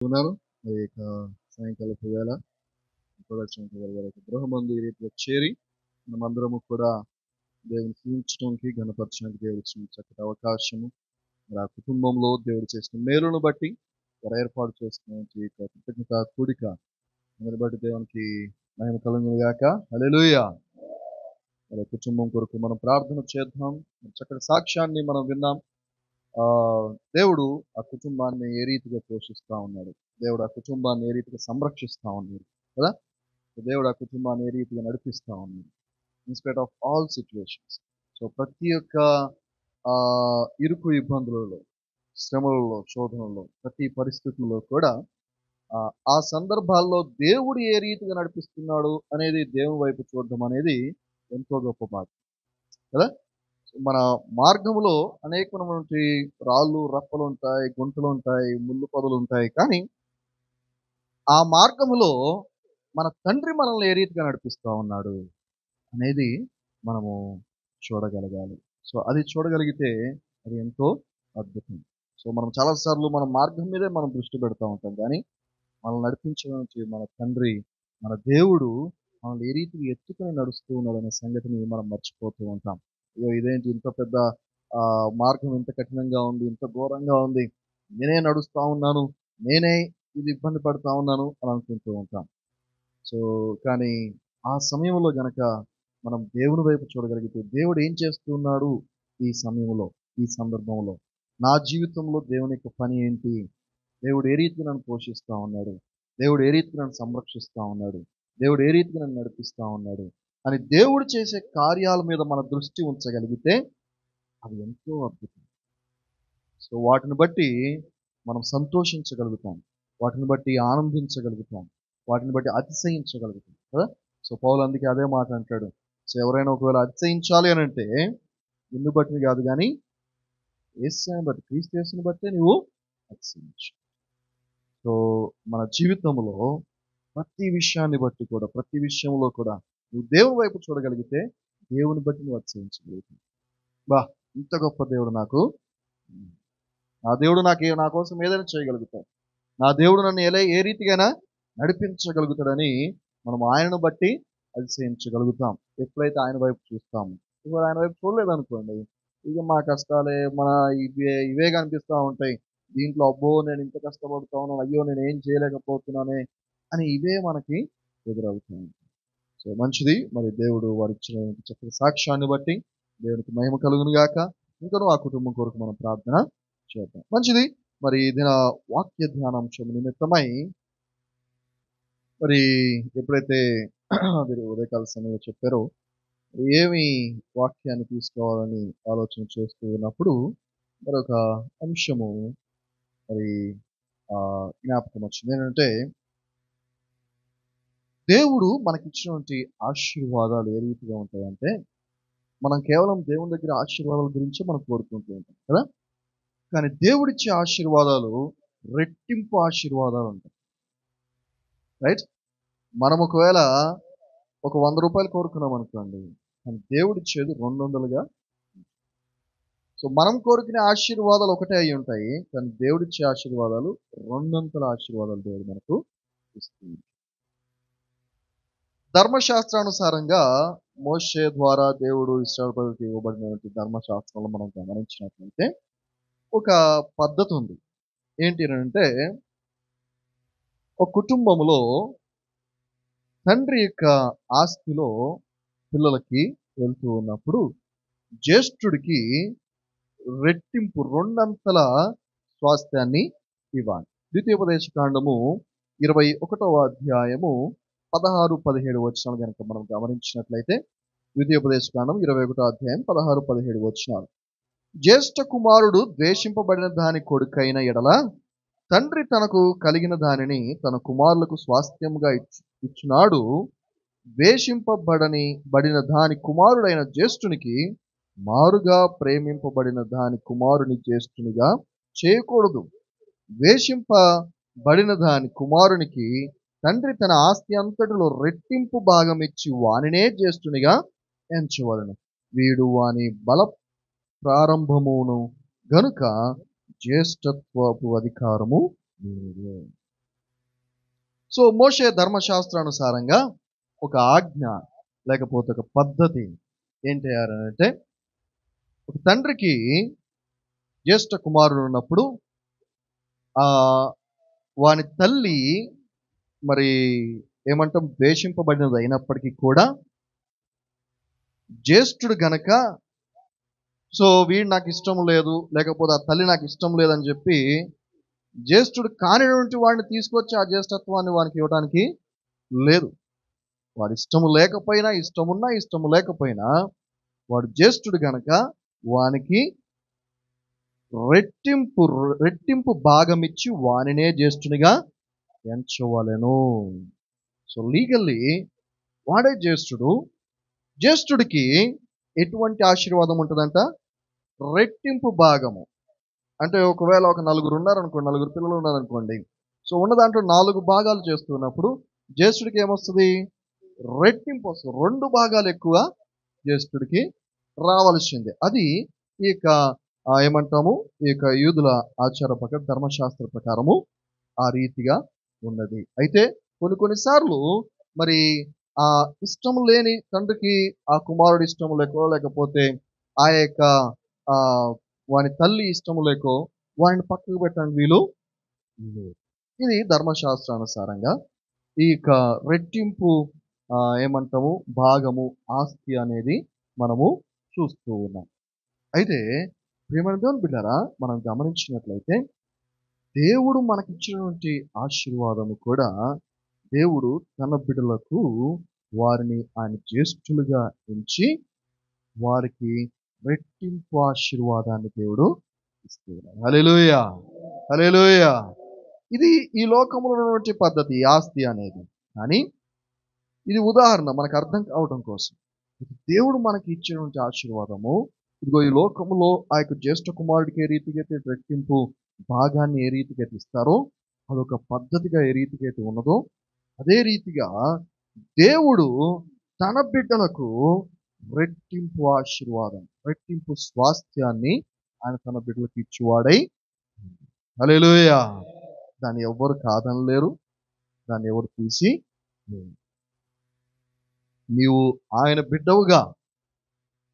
ఉన్నాను. మరి ఇక సాయంకాలపు వేళ గృహమందు ఈ రీతిలో చేరి మనమందరము కూడా దేవుని స్థుతించడానికి, ఘనపరచడానికి దేవుడు ఇచ్చిన చక్కటి అవకాశము. మరి ఆ కుటుంబంలో దేవుడు చేసిన మేలును బట్టి వారు ఏర్పాటు చేస్తున్న కృతజ్ఞత కూడిక అందరి బట్టి దేవునికి మహిమ కలుగును గాక. హల్లెలూయా. మరి కుటుంబం కొరకు మనం ప్రార్థన చేద్దాం. చక్కటి సాక్ష్యాన్ని మనం విన్నాం. దేవుడు ఆ కుటుంబాన్ని ఏ రీతిగా పోషిస్తా ఉన్నాడు, దేవుడు ఆ కుటుంబాన్ని ఏ రీతిగా సంరక్షిస్తా ఉన్నాడు కదా. దేవుడు ఆ కుటుంబాన్ని ఏ రీతిగా నడిపిస్తా ఉన్నాడు in spite of all situations. So ప్రతి ఒక్క ఇరుకు ఇబ్బందులలో, శ్రమలలో, శోధనలో, ప్రతి పరిస్థితుల్లో కూడా ఆ సందర్భాల్లో దేవుడు ఏ రీతిగా నడిపిస్తున్నాడు అనేది దేవుని వైపు చూడడం అనేది ఎంతో గొప్ప బాధ్యత కదా. మన మార్గంలో అనేకమైనటువంటి రాళ్ళు, రప్పలు ఉంటాయి, గుంటలు ఉంటాయి, ముళ్ళు పొదలు ఉంటాయి. కానీ ఆ మార్గములో మన తండ్రి మనల్ని ఏ రీతిగా నడిపిస్తా ఉన్నాడు అనేది మనము చూడగలగాలి. సో అది చూడగలిగితే అది ఎంతో అద్భుతం. సో మనం చాలాసార్లు మన మార్గం మీదే మనం దృష్టి పెడతా ఉంటాం, కానీ మనల్ని నడిపించడానికి మన తండ్రి, మన దేవుడు మనల్ని ఏ రీతిగా ఎత్తుకొని నడుస్తూ ఉన్నాడు అనే సంగతిని మనం మర్చిపోతూ ఉంటాం. అయ్యో ఇదేంటి ఇంత పెద్ద మార్గం ఇంత కఠినంగా ఉంది, ఇంత ఘోరంగా ఉంది, నేనే నడుస్తూ ఉన్నాను, నేనే ఇది ఇబ్బంది పడుతూ ఉన్నాను అని అనుకుంటూ ఉంటాం. సో కానీ ఆ సమయంలో గనక మనం దేవుని వైపు చూడగలిగితే దేవుడు ఏం చేస్తున్నాడు ఈ సమయంలో, ఈ సందర్భంలో, నా జీవితంలో దేవుని యొక్క పని ఏంటి, దేవుడు ఏ రీతిగా నన్ను పోషిస్తూ ఉన్నాడు, దేవుడు ఏ రీతిగా నన్ను సంరక్షిస్తూ ఉన్నాడు, దేవుడు ఏ రీతిగా నన్ను నడిపిస్తూ ఉన్నాడు అని దేవుడు చేసే కార్యాల మీద మన దృష్టి ఉంచగలిగితే అది ఎంతో అద్భుతం. సో వాటిని బట్టి మనం సంతోషించగలుగుతాం, వాటిని బట్టి ఆనందించగలుగుతాం, వాటిని బట్టి అతిశయించగలుగుతాం కదా. సో పౌలు అందుకే అదే మాట అంటాడు. సో ఎవరైనా ఒకవేళ అతిశయించాలి అని అంటే నిన్ను బట్టి కాదు, కానీ యేసుని బట్టి, క్రీస్తు యేసుని బట్టే నువ్వు అతిశయించు. సో మన జీవితంలో ప్రతి విషయాన్ని బట్టి కూడా, ప్రతి విషయంలో కూడా నువ్వు దేవుని వైపు చూడగలిగితే దేవుని బట్టి నువ్వు అతిశయించగలుగుతావు. బా ఇంత గొప్ప దేవుడు నాకు, నా దేవుడు నా కోసం ఏదైనా చేయగలుగుతాడు, నా దేవుడు నన్ను ఏ రీతిగా నడిపించగలుగుతాడని మనం ఆయనను బట్టి అతిశయించగలుగుతాం ఎప్పుడైతే ఆయన వైపు చూస్తాము. ఇప్పుడు ఆయన వైపు చూడలేదనుకోండి, ఇక మా కష్టాలే మన ఇవే కనిపిస్తూ ఉంటాయి. దీంట్లో అబ్బో నేను ఇంత కష్టపడుతా ఉన్నాను, అయ్యో నేను ఏం చేయలేకపోతున్నానే అని ఇవే మనకి ఎదురవుతాయి. సో మంచిది. మరి దేవుడు వారు ఇచ్చిన చక్కటి సాక్ష్యాన్ని బట్టి దేవునికి మహిమ కలుగును గాక. ఇంకనూ ఆ కుటుంబం కొరకు మనం ప్రార్థన చేద్దాం. మంచిది. మరి దిన వాక్య ధ్యానాంశం నిమిత్తమై మరి ఎప్పుడైతే మీరు ఉదయకాల సమయంలో చెప్పారో ఏమి వాక్యాన్ని తీసుకోవాలని ఆలోచన చేస్తూ ఉన్నప్పుడు మరొక అంశము మరి జ్ఞాపకం వచ్చింది. ఏంటంటే దేవుడు మనకిచ్చినటువంటి ఆశీర్వాదాలు ఏ రీతిగా ఉంటాయంటే, మనం కేవలం దేవుని దగ్గర ఆశీర్వాదాల గురించి మనం కోరుకుంటూ ఉంటాం కదా. కానీ దేవుడిచ్చే ఆశీర్వాదాలు రెట్టింపు ఆశీర్వాదాలు ఉంటాయి. రైట్. మనం ఒకవేళ ఒక 100 రూపాయలు కోరుకున్నాం అనుకోండి, కానీ దేవుడిచ్చేది 200గా. సో మనం కోరుకునే ఆశీర్వాదాలు ఒకటే అయి ఉంటాయి, కానీ దేవుడిచ్చే ఆశీర్వాదాలు 200 ఆశీర్వాదాలు దేవుడు మనకు ఇస్తుంది. ధర్మశాస్త్రానుసారంగా మోషే ద్వారా దేవుడు ఇశ్రాయేలు ప్రజలకు ఇవ్వబడినటువంటి ధర్మశాస్త్రంలో మనం గమనించినట్లయితే ఒక పద్ధతి ఉంది. ఏంటి అంటే, ఒక కుటుంబంలో తండ్రి యొక్క ఆస్తిలో పిల్లలకి వెళ్తూ ఉన్నప్పుడు జ్యేష్ఠుడికి రెట్టింపు 2 స్వాస్థ్యాన్ని ఇవ్వాలి. ద్వితీయోపదేశకాండము 21వ అధ్యాయము 16-17 వచనాలు కనుక మనం గమనించినట్లయితే, ద్వితీయోపదేశకాండం 21వ అధ్యాయం 16-17 వచనాలు. జ్యేష్ఠ కుమారుడు ద్వేషింపబడిన దాని కొడుకైన ఎడల తండ్రి తనకు కలిగిన దానిని తన కుమారులకు స్వాస్థ్యముగా ఇచ్చినాడు. ద్వేషింపబడిన దాని కుమారుడైన జ్యేష్ఠునికి మారుగా ప్రేమింపబడిన దాని కుమారుని జ్యేష్ఠునిగా చేయకూడదు. ద్వేషింపబడిన దాని కుమారునికి తండ్రి తన ఆస్తి అంతటిలో రెట్టింపు భాగం ఇచ్చి వానినే జ్యేష్ఠునిగా ఎంచవలెను. వీడు వాని బల ప్రారంభమును గనుక జ్యేష్ఠత్వపు అధికారము లేదు. సో మోషే ధర్మశాస్త్రానుసారంగా ఒక ఆజ్ఞ లేకపోతే ఒక పద్ధతి ఏంటి అంటే, ఒక తండ్రికి జ్యేష్ఠ కుమారుడు ఉన్నప్పుడు ఆ వాని తల్లి మరి ఏమంటాం ద్వేషింపబడినది అయినప్పటికీ కూడా జ్యేష్ఠుడు గనక సో వీడు నాకు ఇష్టం లేదు, లేకపోతే ఆ తల్లి నాకు ఇష్టం లేదని చెప్పి జ్యేష్ఠుడు కానిటువంటి వాడిని తీసుకొచ్చి ఆ జ్యేష్ఠత్వాన్ని వానికి ఇవ్వడానికి లేదు. వాడి ఇష్టము లేకపోయినా, ఇష్టమున్నా ఇష్టము లేకపోయినా, వాడు జ్యేష్ఠుడు గనక వానికి రెట్టింపు రెట్టింపు భాగమిచ్చి వానినే జ్యేష్ఠునిగా ఎంచవలెను. సో లీగల్లీ వాడే జ్యేష్ఠుడు. జ్యేష్ఠుడికి ఎటువంటి ఆశీర్వాదం ఉంటుందంట? రెట్టింపు భాగము. అంటే ఒకవేళ ఒక నలుగురు ఉన్నారనుకోండి, నలుగురు పిల్లలు ఉన్నారనుకోండి, సో ఉన్న దాంట్లో 4 భాగాలు చేస్తున్నప్పుడు జ్యేష్ఠుడికి ఏమొస్తుంది? రెట్టింపు వస్తుంది. 2 భాగాలు ఎక్కువ జ్యేష్ఠుడికి రావాల్సిందే. అది ఈ యొక్క ఏమంటాము, ఈ యొక్క యూదుల ఆచార ప్రకారం, ధర్మశాస్త్ర ప్రకారము ఆ రీతిగా ఉన్నది. అయితే కొన్నిసార్లు మరి ఆ ఇష్టం లేని తండ్రికి ఆ కుమారుడు ఇష్టం లేకో, లేకపోతే ఆ యొక్క వాని తల్లి ఇష్టము లేకో వాడిని పక్కకు పెట్టడానికి వీలు లేదు. ఇది ధర్మశాస్త్రానుసారంగా ఈ యొక్క రెట్టింపు ఏమంటాము భాగము, ఆస్తి అనేది మనము చూస్తూ ఉన్నాం. అయితే ప్రియమైన దేవుని బిడ్డలారా, మనం గమనించినట్లయితే దేవుడు మనకిచ్చినటువంటి ఆశీర్వాదము కూడా దేవుడు తన బిడ్డలకు వారిని ఆయన జ్యేష్ఠులుగా ఎంచి వారికి రెట్టింపు ఆశీర్వాదాన్ని దేవుడు ఇస్తున్నాడు. హల్లెలూయా, హల్లెలూయా. ఇది ఈ లోకంలో ఉన్నటువంటి పద్ధతి, ఆస్తి అనేది. కానీ ఇది ఉదాహరణ మనకు అర్థం కావడం కోసం. దేవుడు మనకి ఇచ్చినటువంటి ఆశీర్వాదము ఇదిగో ఈ లోకంలో ఆ యొక్క జ్యేష్ఠ కుమారుడికి ఏ రీతిగా అయితే రెట్టింపు భాగాన్ని ఏ రీతిగా అయితే ఇస్తారో, అదొక పద్ధతిగా ఏ రీతిగా అయితే ఉన్నదో, అదే రీతిగా దేవుడు తన బిడ్డలకు రెట్టింపు ఆశీర్వాదం, రెట్టింపు స్వాస్థ్యాన్ని ఆయన తన బిడ్డలకు ఇచ్చేవాడై. హల్లెలూయా. దాన్ని ఎవ్వరు కాదనలేరు, దాన్ని ఎవరు తీసి. నీవు ఆయన బిడ్డవుగా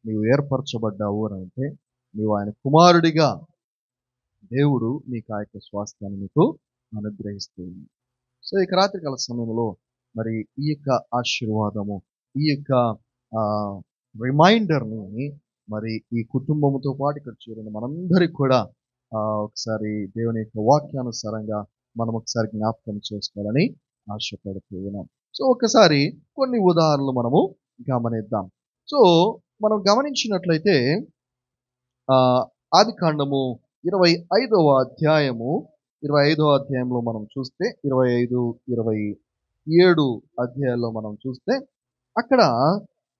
నీవు ఏర్పరచబడ్డావు అని అంటే, నీవు ఆయన కుమారుడిగా దేవుడు నీకు ఆ యొక్క స్వాస్థ్యాన్ని నీకు అనుగ్రహిస్తుంది. సో ఇక రాత్రికాల సమయంలో మరి ఈ యొక్క ఆశీర్వాదము, ఈ యొక్క రిమైండర్ని మరి ఈ కుటుంబంతో పాటు ఇక్కడ చేరిన మనందరికి కూడా ఒకసారి దేవుని యొక్క వాక్యానుసారంగా మనం ఒకసారి జ్ఞాపకం చేసుకోవాలని ఆశపడుతూ ఉన్నాం. సో ఒకసారి కొన్ని ఉదాహరణలు మనము గమనిద్దాం. సో మనం గమనించినట్లయితే ఆదికాండము 25వ అధ్యాయము, 25వ అధ్యాయంలో మనం చూస్తే 25, 27 అధ్యాయాల్లో మనం చూస్తే అక్కడ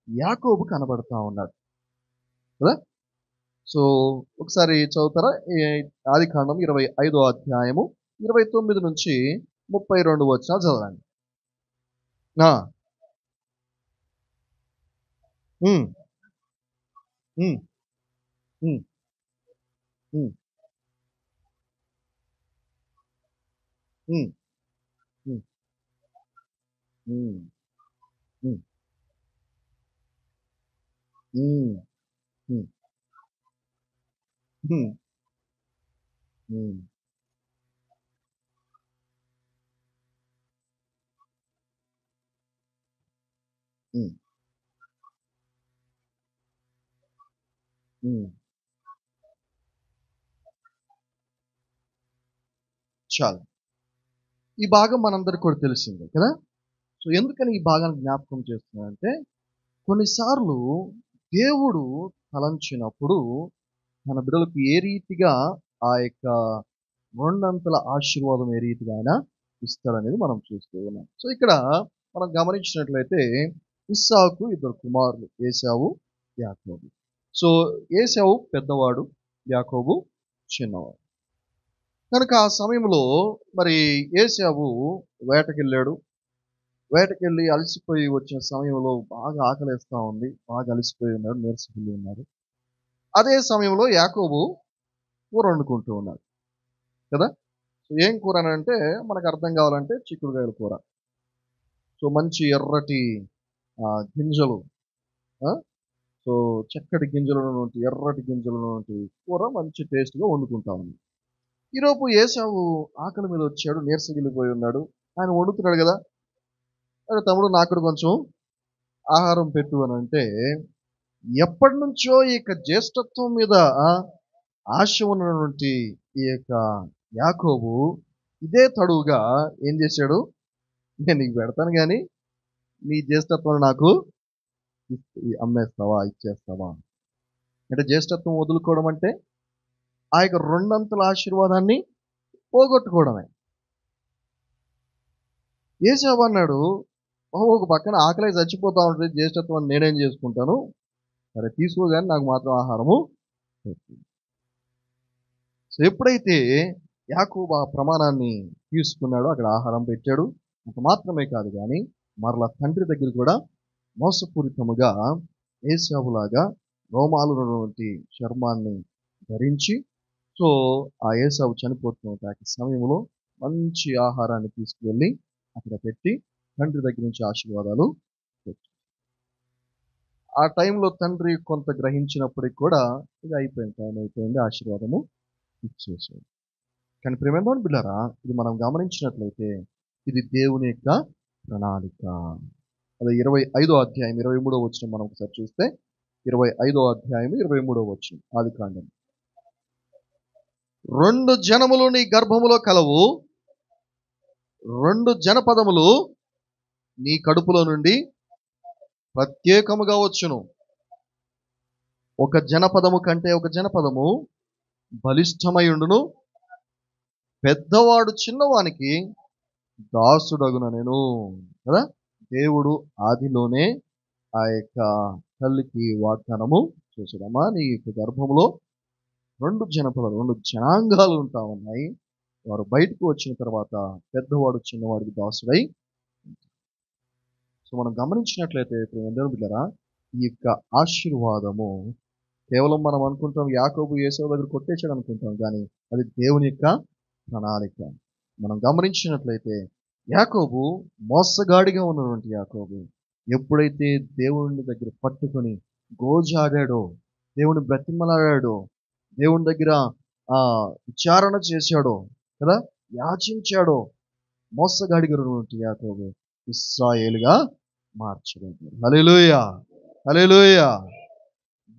యాకోబు కనబడతా ఉన్నాడు కదా. సో ఒకసారి చదువుతారా? ఆదికాండం 25వ అధ్యాయము 29 నుంచి 32 వచనాలు చదవండి. చాలు. ఈ భాగం మనందరికి కూడా తెలిసిందే కదా. సో ఎందుకని ఈ భాగాన్ని జ్ఞాపకం చేస్తున్నానంటే, కొన్నిసార్లు దేవుడు తలంచినప్పుడు మన బిడ్డలకు ఏ రీతిగా ఆ యొక్క 2 అంతల ఆశీర్వాదం ఏ రీతిగా అయినా ఇస్తాడనేది మనం చూస్తూ ఉన్నాం. సో ఇక్కడ మనం గమనించినట్లయితే ఇస్సాకు 2 కుమారులు, ఏశావు, యాకోబు. సో ఏశావు పెద్దవాడు, యాకోబు చిన్నవాడు. కనుక ఆ సమయంలో మరి ఏశావు వేటకెళ్ళాడు. వేటకెళ్ళి అలసిపోయి వచ్చిన సమయంలో బాగా ఆకలేస్తూ ఉంది, బాగా అలసిపోయి ఉన్నాడు, నీరసపల్లి ఉన్నాడు. అదే సమయంలో యాకోబు కూర వండుకుంటూ ఉన్నాడు కదా. సో ఏం కూర అని అంటే మనకు అర్థం కావాలంటే చిక్కుడుకాయల కూర. సో మంచి ఎర్రటి గింజలు, సో చక్కటి గింజలటువంటి ఎర్రటి గింజలటువంటి కూర మంచి టేస్ట్గా వండుకుంటా ఉంది. ఈరోజు ఏసావు ఆకలి మీద వచ్చాడు, నీరసగిలిపోయి ఉన్నాడు. ఆయన వండుతున్నాడు కదా, అరే తమ్ముడు నాకు కూడా కొంచెం ఆహారం పెట్టు అని అంటే, ఎప్పటి నుంచో ఈ యొక్క జ్యేష్ఠత్వం మీద ఆశ ఉన్నటువంటి ఈ యొక్క యాకోబు ఇదే తడువుగా ఏం చేశాడు, నేను నీకు పెడతాను కానీ నీ జ్యేష్ఠత్వం నాకు అమ్మేస్తావా, ఇచ్చేస్తావా? అంటే జ్యేష్ఠత్వం వదులుకోవడం అంటే ఆ యొక్క రెండంతల ఆశీర్వాదాన్ని పోగొట్టుకోవడమే. ఏసావు అన్నాడు, ఒక పక్కన ఆకలి చచ్చిపోతా ఉంటుంది, జ్యేష్ఠత్వాన్ని నేనేం చేసుకుంటాను, సరే తీసుకోగానే నాకు మాత్రం ఆహారము పెట్టు. సో ఎప్పుడైతే యాకోబు ఆ ప్రమాణాన్ని తీసుకున్నాడో అక్కడ ఆహారం పెట్టాడు. అంత మాత్రమే కాదు కానీ మరలా తండ్రి దగ్గర కూడా మోసపూరితముగా ఏసావులాగా రోమాలున్నటువంటి చర్మాన్ని ధరించి, సో ఆ ఏసావు చనిపోతున్న సమయంలో మంచి ఆహారాన్ని తీసుకువెళ్ళి అక్కడ పెట్టి తండ్రి దగ్గర నుంచి ఆశీర్వాదాలు పెట్టి, ఆ టైంలో తండ్రి కొంత గ్రహించినప్పటికి కూడా ఇది అయిపోయింది, టైం అయిపోయింది, ఆశీర్వాదము ఇచ్చేసాడు. కానీ ప్రేమేందో బిడ్డారా, ఇది మనం గమనించినట్లయితే ఇది దేవుని యొక్క ప్రణాళిక. అదే 25వ అధ్యాయం 23వ వచనం మనం ఒకసారి చూస్తే, 25వ అధ్యాయం 23వ వచనం ఆదికాండం. 2 జనములు నీ గర్భములో కలవు, 2 జనపదములు నీ కడుపులో నుండి ప్రత్యేకముగా వచ్చును. ఒక జనపదము కంటే ఒక జనపదము బలిష్టమై ఉండును, పెద్దవాడు చిన్నవానికి దాసుడగున నేను. కదా, దేవుడు ఆదిలోనే ఆ యొక్క తల్లికి వాగ్దానము చేశాడమ్మా, నీ యొక్క గర్భంలో 2 జనపదాలు, 2 జనాంగాలు ఉంటా ఉన్నాయి. వారు బయటకు వచ్చిన తర్వాత పెద్దవాడు చిన్నవాడికి దాసుడై. సో మనం గమనించినట్లయితే ప్రియమైన బిడ్డలారా, ఈ యొక్క ఆశీర్వాదము కేవలం మనం అనుకుంటాం యాకోబు ఏసావు దగ్గర కొట్టేశాడు అనుకుంటాం, కానీ అది దేవుని యొక్క ప్రణాళిక. మనం గమనించినట్లయితే యాకోబు మోసగాడిగా ఉన్నటువంటి యాకోబు ఎప్పుడైతే దేవుని దగ్గర పట్టుకొని గోజాడాడో, దేవుని బ్రతిమలాడాడో, దేవుని దగ్గర విచారణ చేశాడో, కదా, యాచించాడో, మోసగాడిగా ఉన్నటువంటి యాకోబు ఇశ్రాయేలుగా మార్చబడ్డాడు. హల్లెలూయా, హల్లెలూయా.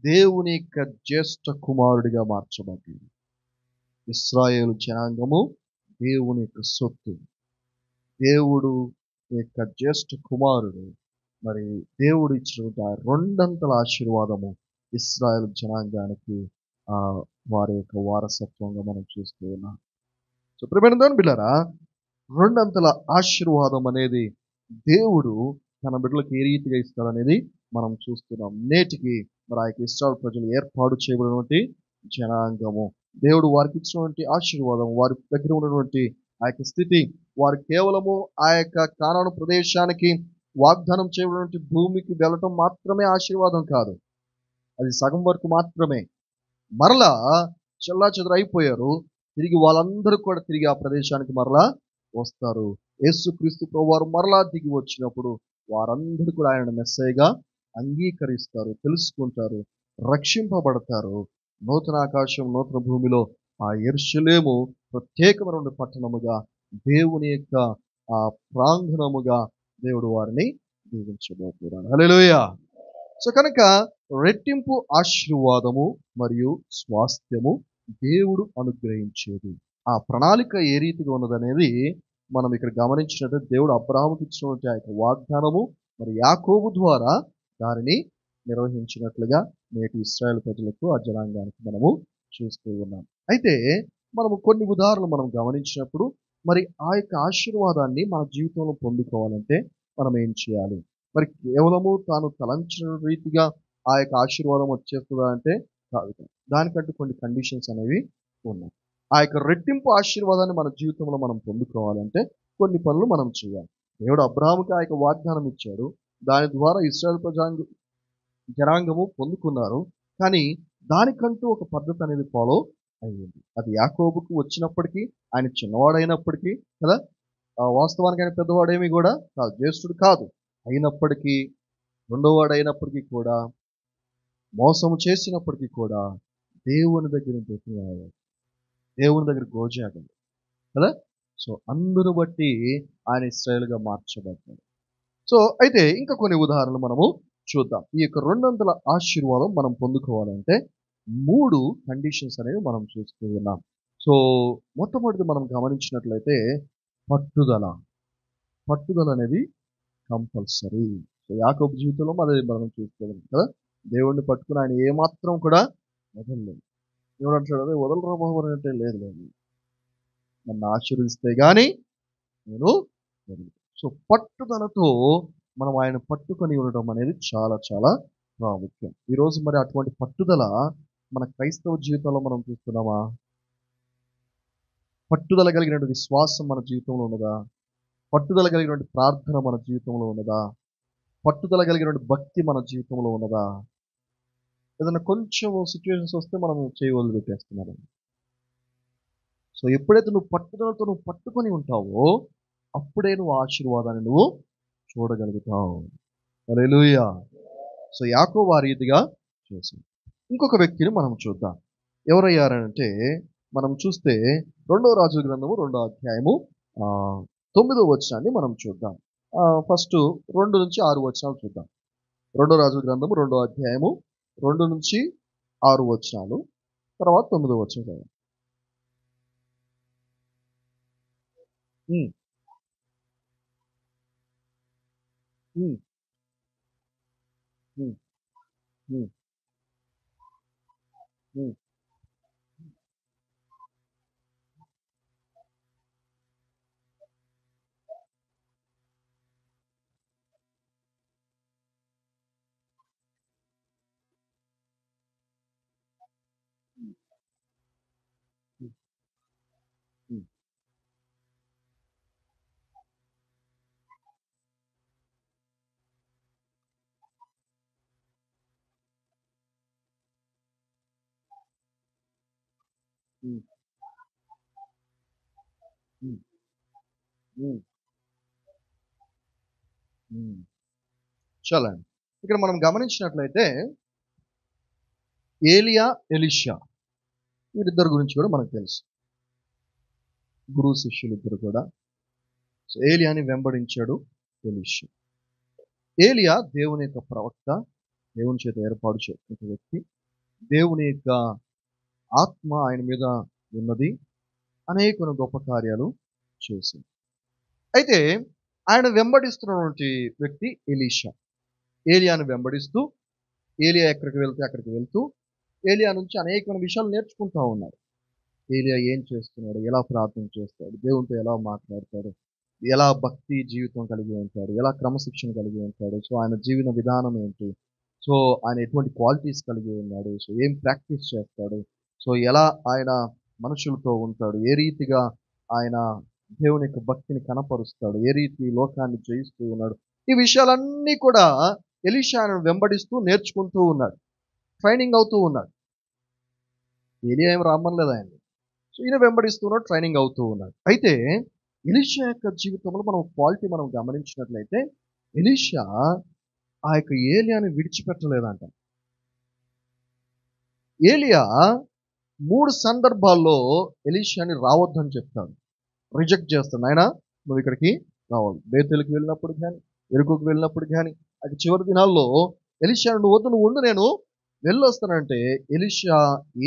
దేవుని యొక్క జ్యేష్ఠ కుమారుడిగా మార్చబడ్డాడు. ఇశ్రాయేలు జనాంగము దేవుని యొక్క సొత్తు, దేవుడు యొక్క జ్యేష్ఠ కుమారుడు. మరి దేవుడు ఇచ్చినటువంటి ఆ 2 ఆశీర్వాదము ఇశ్రాయేలు జనాంగానికి వారి యొక్క వారసత్వంగా మనం చూస్తూ ఉన్నాం. సో ప్రియమైన బిడ్డలారా, 2 ఆశీర్వాదం అనేది దేవుడు తన బిడ్డలకు ఏ రీతిగా ఇస్తాడనేది మనం చూస్తున్నాం. నేటికి మరి ఆ యొక్క ఇశ్రాయేలు ప్రజలు ఏర్పాటు చేయబడినటువంటి జనాంగము, దేవుడు వారికి ఇచ్చినటువంటి ఆశీర్వాదం, వారి దగ్గర ఉన్నటువంటి ఆ యొక్క స్థితి, వారు కేవలము ఆ యొక్క కానాను ప్రదేశానికి వాగ్దానం చేయబడినటువంటి భూమికి వెళ్ళటం మాత్రమే ఆశీర్వాదం కాదు, అది సగం వరకు మాత్రమే. మరలా చెల్లాచెదరు అయిపోయారు, తిరిగి వాళ్ళందరూ కూడా తిరిగి ఆ ప్రదేశానికి మరలా వస్తారు. యేసుక్రీస్తు ప్రభువారు మరలా దిగి వచ్చినప్పుడు వారందరూ కూడా ఆయన మెస్సయ్యగా అంగీకరిస్తారు, తెలుసుకుంటారు, రక్షింపబడతారు. నూతన ఆకాశం నూతన భూమిలో ఆ యెరూషలేము ప్రత్యేకమైన పట్టణముగా, దేవుని యొక్క ఆ ప్రాంగణముగా దేవుడు వారిని దీవించబోతున్నాడు. హల్లెలూయా. సో కనుక రెట్టింపు ఆశీర్వాదము మరియు స్వాస్థ్యము దేవుడు అనుగ్రహించేది. ఆ ప్రణాళిక ఏ రీతిగా ఉన్నదనేది మనం ఇక్కడ గమనించినట్టు, దేవుడు అబ్రాహాముకి ఇచ్చినటువంటి ఆ యొక్క వాగ్దానము మరి యాకోబు ద్వారా దానిని నిర్వహించినట్లుగా నేటి ఇశ్రాయేలు ప్రజలకు ఆ జనాంగానికి మనము చూస్తూ ఉన్నాం. అయితే మనము కొన్ని ఉదాహరణలు మనం గమనించినప్పుడు, మరి ఆ యొక్క ఆశీర్వాదాన్ని మన జీవితంలో పొందుకోవాలంటే మనం ఏం చేయాలి? మరి కేవలము తాను తలంచిన రీతిగా ఆ యొక్క ఆశీర్వాదం వచ్చేస్తుందా అంటే కాదు. దానికంటూ కొన్ని కండిషన్స్ అనేవి ఉన్నాయి. ఆ యొక్క రెట్టింపు ఆశీర్వాదాన్ని మన జీవితంలో మనం పొందుకోవాలంటే కొన్ని పనులు మనం చేయాలి. దేవుడు అబ్రాహాముకి ఆ యొక్క వాగ్దానం ఇచ్చాడు, దాని ద్వారా ఇశ్రాయేలు జనాంగము పొందుకున్నారు. కానీ దానికంటూ ఒక పద్ధతి అనేది ఫాలో అయ్యింది. అది యాకోబుకు వచ్చినప్పటికీ, ఆయన చిన్నవాడైనప్పటికీ కదా, వాస్తవానికి ఆయన పెద్దవాడేమి కూడా కాదు, జ్యేష్ఠుడు కాదు. అయినప్పటికీ, రెండోవాడైనప్పటికీ కూడా, మోసము చేసినప్పటికీ కూడా దేవుని దగ్గర బ్రతిమాలాడు. దేవుని దగ్గర గోజాడాడు కదా. సో అందును బట్టి ఆయన ఇశ్రాయేలుగా మార్చబడ్డాడు. సో అయితే ఇంకా కొన్ని ఉదాహరణలు మనము చూద్దాం. ఈ యొక్క 200 ఆశీర్వాదం మనం పొందుకోవాలంటే 3 కండిషన్స్ అనేవి మనం చూస్తూ ఉన్నాం. సో మొట్టమొదటిది మనం గమనించినట్లయితే పట్టుదల. పట్టుదల అనేది కంపల్సరీ. సో యాకోబు జీవితంలో మనం చూస్తున్నాం కదా. దేవుణ్ణి పట్టుకుని ఆయన ఏమాత్రం కూడా వదలలేదు. దేవుడు అంటాడు, అదే వదలరా బాబు అంటే, లేదు లేదు, నన్ను ఆశీర్వదిస్తే కానీ నేను వదలను. సో పట్టుదలతో మనం ఆయన పట్టుకొని ఉండడం అనేది చాలా చాలా ప్రాముఖ్యం. ఈరోజు మరి అటువంటి పట్టుదల మన క్రైస్తవ జీవితంలో మనం చూస్తున్నామా? పట్టుదల కలిగినటువంటి విశ్వాసం మన జీవితంలో ఉన్నదా? పట్టుదల కలిగినటువంటి ప్రార్థన మన జీవితంలో ఉన్నదా? పట్టుదల కలిగినటువంటి భక్తి మన జీవితంలో ఉన్నదా? ఏదైనా కొంచెం సిచ్యువేషన్స్ వస్తే మనం చేయవలసి పెట్టేస్తున్నాం. సో ఎప్పుడైతే నువ్వు పట్టుదలతో నువ్వు పట్టుకొని ఉంటావో అప్పుడే నువ్వు ఆశీర్వాదాన్ని నువ్వు చూడగలుగుతావు. హల్లెలూయా. సో యాకోబు ఆ రీతిగా చేశాడు. ఇంకొక వ్యక్తిని మనం చూద్దాం. ఎవరయ్యారంటే మనం చూస్తే 2వ రాజుల గ్రంథము 2వ అధ్యాయము 9వ వచనాన్ని మనం చూద్దాం. ఫస్ట్ 2 నుంచి 6 వచనాలు చూద్దాం. 2వ రాజుల గ్రంథము 2వ అధ్యాయము 2 నుంచి 6 వచనాలు, తర్వాత 9వ వచనం చదవండి. ఉమ్, ఉమ్, ఉమ్, ఉమ్, ఉమ్, ఉమ్, ఉమ్, ఉమ్, ఉమ్, ఉమ్. చాలా అండి. ఇక్కడ మనం గమనించినట్లయితే ఏలియా, ఎలీషా వీరిద్దరి గురించి కూడా మనకు తెలుసు. గురు శిష్యులు ఇద్దరు కూడా. సో ఏలియాని వెంబడించాడు ఎలీషా. ఏలియా దేవుని యొక్క ప్రవక్త, దేవుని చేత ఏర్పాటు చేసిన వ్యక్తి. దేవుని యొక్క ఆత్మ ఆయన మీద ఉన్నది. అనేక గొప్ప కార్యాలు చేసింది. అయితే ఆయన వెంబడిస్తున్నటువంటి వ్యక్తి ఎలీషా. ఏలియాను వెంబడిస్తూ, ఏలియా ఎక్కడికి వెళ్తే అక్కడికి వెళ్తూ, ఏలియా నుంచి అనేక విషయాలు నేర్చుకుంటా ఉన్నారు. ఏలియా ఏం చేస్తున్నాడు, ఎలా ప్రార్థన చేస్తాడు, దేవునితో ఎలా మాట్లాడతాడు, ఎలా భక్తి జీవితం కలిగి ఉంటాడు, ఎలా క్రమశిక్షణ కలిగి ఉంటాడు, సో ఆయన జీవన విధానం ఏంటి, సో ఆయన ఎటువంటి క్వాలిటీస్ కలిగి ఉన్నాడు, సో ఏం ప్రాక్టీస్ చేస్తాడు, సో ఎలా ఆయన మనుషులతో ఉంటాడు, ఏ రీతిగా ఆయన దేవుని యొక్క భక్తిని కనపరుస్తాడు, ఏ రీతి లోకాన్ని జయిస్తూ ఉన్నాడు, ఈ విషయాలన్నీ కూడా ఎలీషాను వెంబడిస్తూ నేర్చుకుంటూ ఉన్నాడు, ట్రైనింగ్ అవుతూ ఉన్నాడు. ఏలియా ఏం రమ్మనలేదు ఆయన. సో ఈయన వెంబడిస్తున్నాడు, ట్రైనింగ్ అవుతూ ఉన్నాడు. అయితే ఎలీషా యొక్క జీవితంలో మనం క్వాలిటీ మనం గమనించినట్లయితే ఎలీషా ఆ యొక్క ఏలియాని విడిచిపెట్టలేదంట. ఏలియా 3 సందర్భాల్లో ఎలీషాని రావద్దని చెప్తాడు, రిజెక్ట్ చేస్తాడు. ఆయన నువ్వు ఇక్కడికి రావాలి. బేతేలుకి వెళ్ళినప్పుడు కానీ, ఎరుకుకు వెళ్ళినప్పుడు కానీ, అది చివరి దినాల్లో ఎలీషా నువ్వు వద్దు, నువ్వు ఉండు, నేను వెళ్ళొస్తానంటే ఎలీషా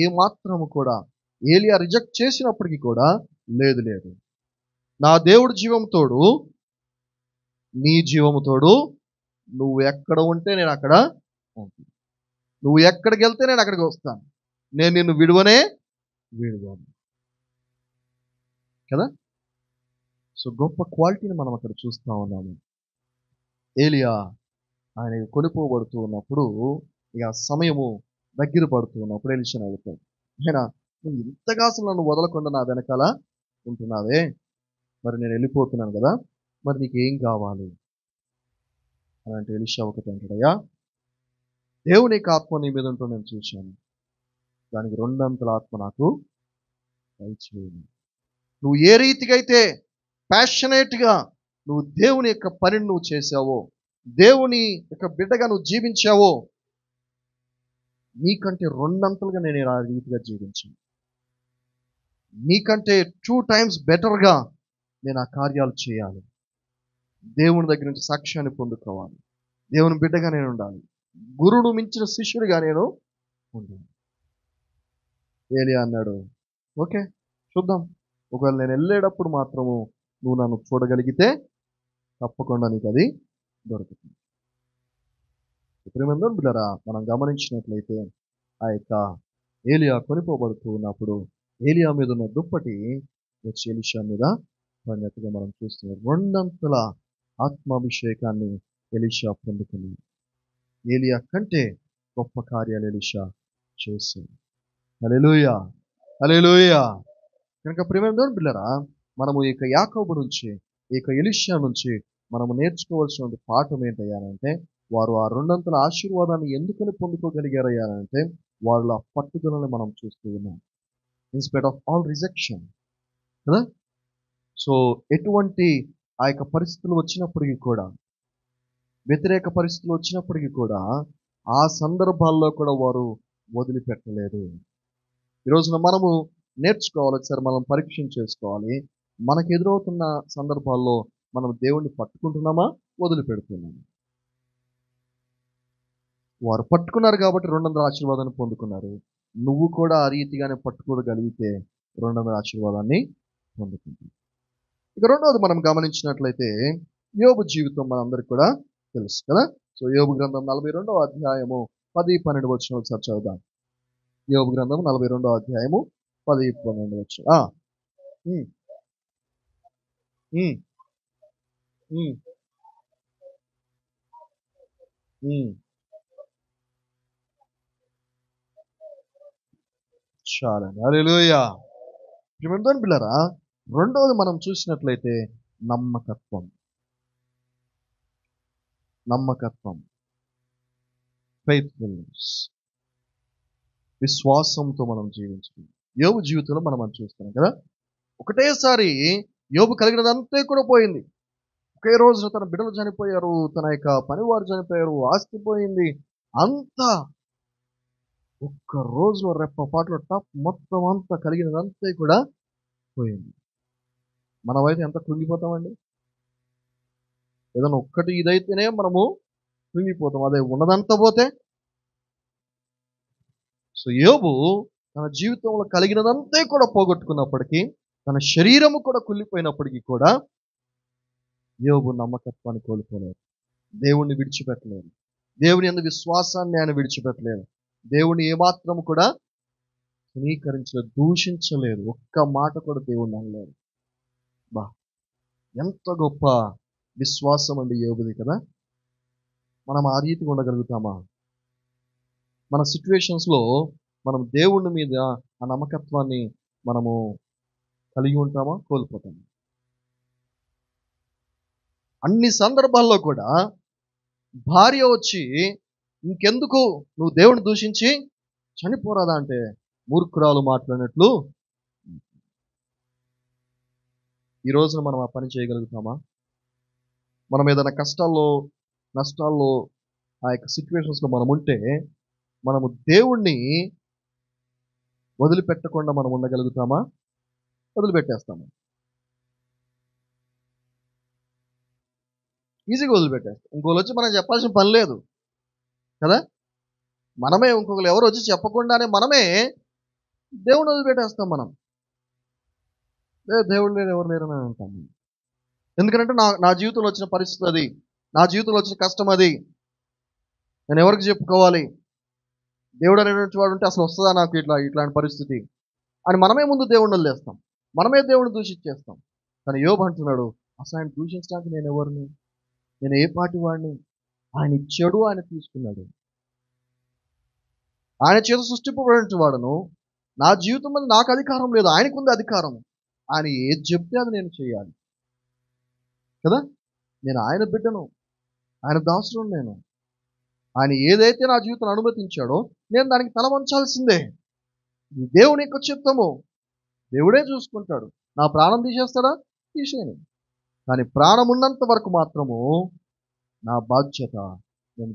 ఏమాత్రము కూడా, ఏలియా రిజెక్ట్ చేసినప్పటికీ కూడా, లేదు లేదు, నా దేవుడు జీవము తోడు, నీ జీవము తోడు, నువ్వు ఎక్కడ ఉంటే నేను అక్కడ ఉంటాను, నువ్వు ఎక్కడికి వెళ్తే నేను అక్కడికి వస్తాను, నేను నిన్ను విడువనే విడువను కదా. సో గొప్ప క్వాలిటీని మనం అక్కడ చూస్తూ ఉన్నాము. ఏలియా ఆయన కొనిపోబడుతూ ఉన్నప్పుడు, ఇక సమయము దగ్గర పడుతూ ఉన్నప్పుడు ఎలీషాని అడుగుతాడు, ఆయన నువ్వు ఇంతగా అసలు నన్ను వదలకుండా నా వెనకాల ఉంటున్నావే, మరి నేను వెళ్ళిపోతున్నాను కదా, మరి నీకు ఏం కావాలి అని అంటే ఎలీషా ఒకటి అంటాడు, అయ్యా దేవుని యొక్క ఆత్మ నీ మీద ఉంటూ నేను చూశాను, దానికి 2 అంతల ఆత్మ నాకు దయచేయము. నువ్వు ఏ రీతిగా అయితే ప్యాషనేట్గా నువ్వు దేవుని యొక్క పనిని నువ్వు చేశావో, దేవుని యొక్క బిడ్డగా నువ్వు జీవించావో, నీకంటే రెండంతలుగా నేను ఆ రీతిగా జీవించాను. నీకంటే 2 times బెటర్గా నేను ఆ కార్యాలు చేయాలి. దేవుని దగ్గర నుంచి సాక్ష్యాన్ని పొందుకోవాలి. దేవుని బిడ్డగా నేను ఉండాలి. గురువును మించిన శిష్యుడిగా నేను ఉండాలి. ఏలియా అన్నాడు, ఓకే చూద్దాం, ఒకవేళ నేను వెళ్ళేటప్పుడు మాత్రము నువ్వు నన్ను చూడగలిగితే తప్పకుండా నీకు అది దొరుకుతుంది. ప్రియమైన బిడ్డలారా, మనం గమనించినట్లయితే ఆ యొక్క ఏలియా కొనిపోబడుతూ ఉన్నప్పుడు ఏలియా మీద ఉన్న దుప్పటి వచ్చి ఎలీషా మీద పడినట్టుగా మనం చూస్తున్నాం. రెండంతల ఆత్మాభిషేకాన్ని ఎలీషా పొందుకుంది. ఏలియా కంటే గొప్ప కార్యాలు ఎలీషా చేశాడు. హల్లెలూయా, హల్లెలూయా. కనుక ప్రియమైన బిడ్డలారా, మనము ఈ యొక్క యాకోబు నుంచి, ఈ యొక్క ఎలీషా నుంచి మనము నేర్చుకోవాల్సిన పాఠం ఏంటయ్యానంటే, వారు ఆ రెండంతల ఆశీర్వాదాన్ని ఎందుకని పొందుకోగలిగారయ్యానంటే, వాళ్ళ పట్టుదలని మనం చూస్తూ ఉన్నాం. ఇన్స్పైట్ ఆఫ్ ఆల్ రిజెక్షన్ కదా. సో ఎటువంటి ఆ యొక్క పరిస్థితులు వచ్చినప్పటికీ కూడా, వ్యతిరేక పరిస్థితులు వచ్చినప్పటికీ కూడా, ఆ సందర్భాల్లో కూడా వారు వదిలిపెట్టలేదు. ఈ రోజున మనము నేర్చుకోవాలి, ఒకసారి మనం పరీక్ష చేసుకోవాలి. మనకు ఎదురవుతున్న సందర్భాల్లో మనం దేవుణ్ణి పట్టుకుంటున్నామా, వదిలిపెడుతున్నామా? వారు పట్టుకున్నారు కాబట్టి 200 ఆశీర్వాదాన్ని పొందుకున్నారు. నువ్వు కూడా ఆ రీతిగానే పట్టుకోగలిగితే 200 ఆశీర్వాదాన్ని పొందుకుంటావు. ఇక రెండవది మనం గమనించినట్లయితే యోబు జీవితం మనందరికీ కూడా తెలుసు కదా. సో యోబు గ్రంథం 42వ అధ్యాయము 10-12 వచనాలు ఒకసారి చదువుదాం. యోబు గ్రంథం 42వ అధ్యాయము 10-12 వచనం. చాలండి. హల్లెలూయా. ప్రియమైన బిడ్డలారా, రెండవది మనం చూసినట్లయితే నమ్మకత్వం. నమ్మకత్వం, ఫెయిత్ఫుల్నెస్, విశ్వాసంతో మనం జీవించడం. యోబు జీవితంలో మనం అది చూస్తున్నాం కదా. ఒకటేసారి యోబు కలిగినదంతా కూడా పోయింది. ఒకే రోజున తన బిడ్డలు చనిపోయారు, తన యొక్క పనివారు చనిపోయారు, ఆస్తి పోయింది, అంతా ఒక్క రోజులో రెప్పపాటులో మొత్తం అంతా కలిగినదంతా కూడా పోయింది. మనమైతే ఎంత కృంగిపోతామండి. ఏదైనా ఒక్కటి ఇదైతేనే మనము కృంగిపోతాం, అదే ఉన్నదంతా పోతే. సో యోబు తన జీవితంలో కలిగినదంతా కూడా పోగొట్టుకున్నప్పటికీ, తన శరీరము కూడా కుళ్ళిపోయినప్పటికీ కూడా యోబు నమ్మకత్వాన్ని కోల్పోలేదు. దేవుణ్ణి విడిచిపెట్టలేదు. దేవుని యందు విశ్వాసాన్ని ఆయన విడిచిపెట్టలేదు. దేవుని ఏమాత్రం కూడా తునీకరించలేదు, దూషించలేదు. ఒక్క మాట కూడా దేవుణ్ణి అనలేదు. బా, ఎంత గొప్ప విశ్వాసం అండి యోబుది కదా. మనం ఆ రీతిగా ఉండగలుగుతామా? మన సిచ్యువేషన్స్లో మనం దేవుని మీద ఆ నమ్మకత్వాన్ని మనము కలిగి ఉంటామా, కోల్పోతామా? అన్ని సందర్భాల్లో కూడా భార్య వచ్చి ఇంకెందుకు నువ్వు దేవుని దూషించి చనిపోరాదా అంటే మూర్ఖురాలు మాట్లాడినట్లు. ఈ రోజున మనం ఆ పని చేయగలుగుతామా? మనం ఏదైనా కష్టాల్లో, నష్టాల్లో, ఆ యొక్క సిచ్యువేషన్స్లో మనం ఉంటే మనము దేవుణ్ణి వదిలిపెట్టకుండా మనం ఉండగలుగుతామా? వదిలిపెట్టేస్తాము. ఈజీగా వదిలిపెట్టేస్తాం. ఇంకోళ్ళు వచ్చి మనం చెప్పాల్సిన పని లేదు కదా. మనమే ఇంకొకరు ఎవరు వచ్చి చెప్పకుండానే మనమే దేవుని వదిలిపెట్టేస్తాం. మనం దేవుడు లేరు, ఎవరు లేరు అని అంటాం. ఎందుకంటే నా జీవితంలో వచ్చిన పరిస్థితి అది, నా జీవితంలో వచ్చిన కష్టం అది, నేను ఎవరికి చెప్పుకోవాలి? దేవుడు అనేటువంటి వాడు ఉంటే అసలు వస్తుందా నాకు ఇట్లాంటి పరిస్థితి అని మనమే ముందు దేవుడిని వదిలేస్తాం, మనమే దేవుడిని దూషించేస్తాం. కానీ యోబు అంటున్నాడు, అసలు ఆయన దూషించడానికి నేను ఎవరిని, నేను ఏ పాటి వాడిని? ఆయన ఇచ్చాడు, ఆయన తీసుకున్నాడు. ఆయన చేత సృష్టింపబడిన వాడును. నా జీవితం మీద నాకు అధికారం లేదు, ఆయనకుంది అధికారం. ఆయన ఏది చెప్తే అది నేను చేయాలి కదా. నేను ఆయన బిడ్డను, ఆయన దాసుడు. నేను ఆయన ఏదైతే నా జీవితాన్ని అనుమతించాడో నేను దానికి తల వంచాల్సిందే. దేవుని యొక్క చిత్తము. దేవుడే చూసుకుంటాడు. నా ప్రాణం తీసేస్తాడా? తీసేయని. కానీ ప్రాణం ఉన్నంత వరకు మాత్రము నా బాధ్యత నేను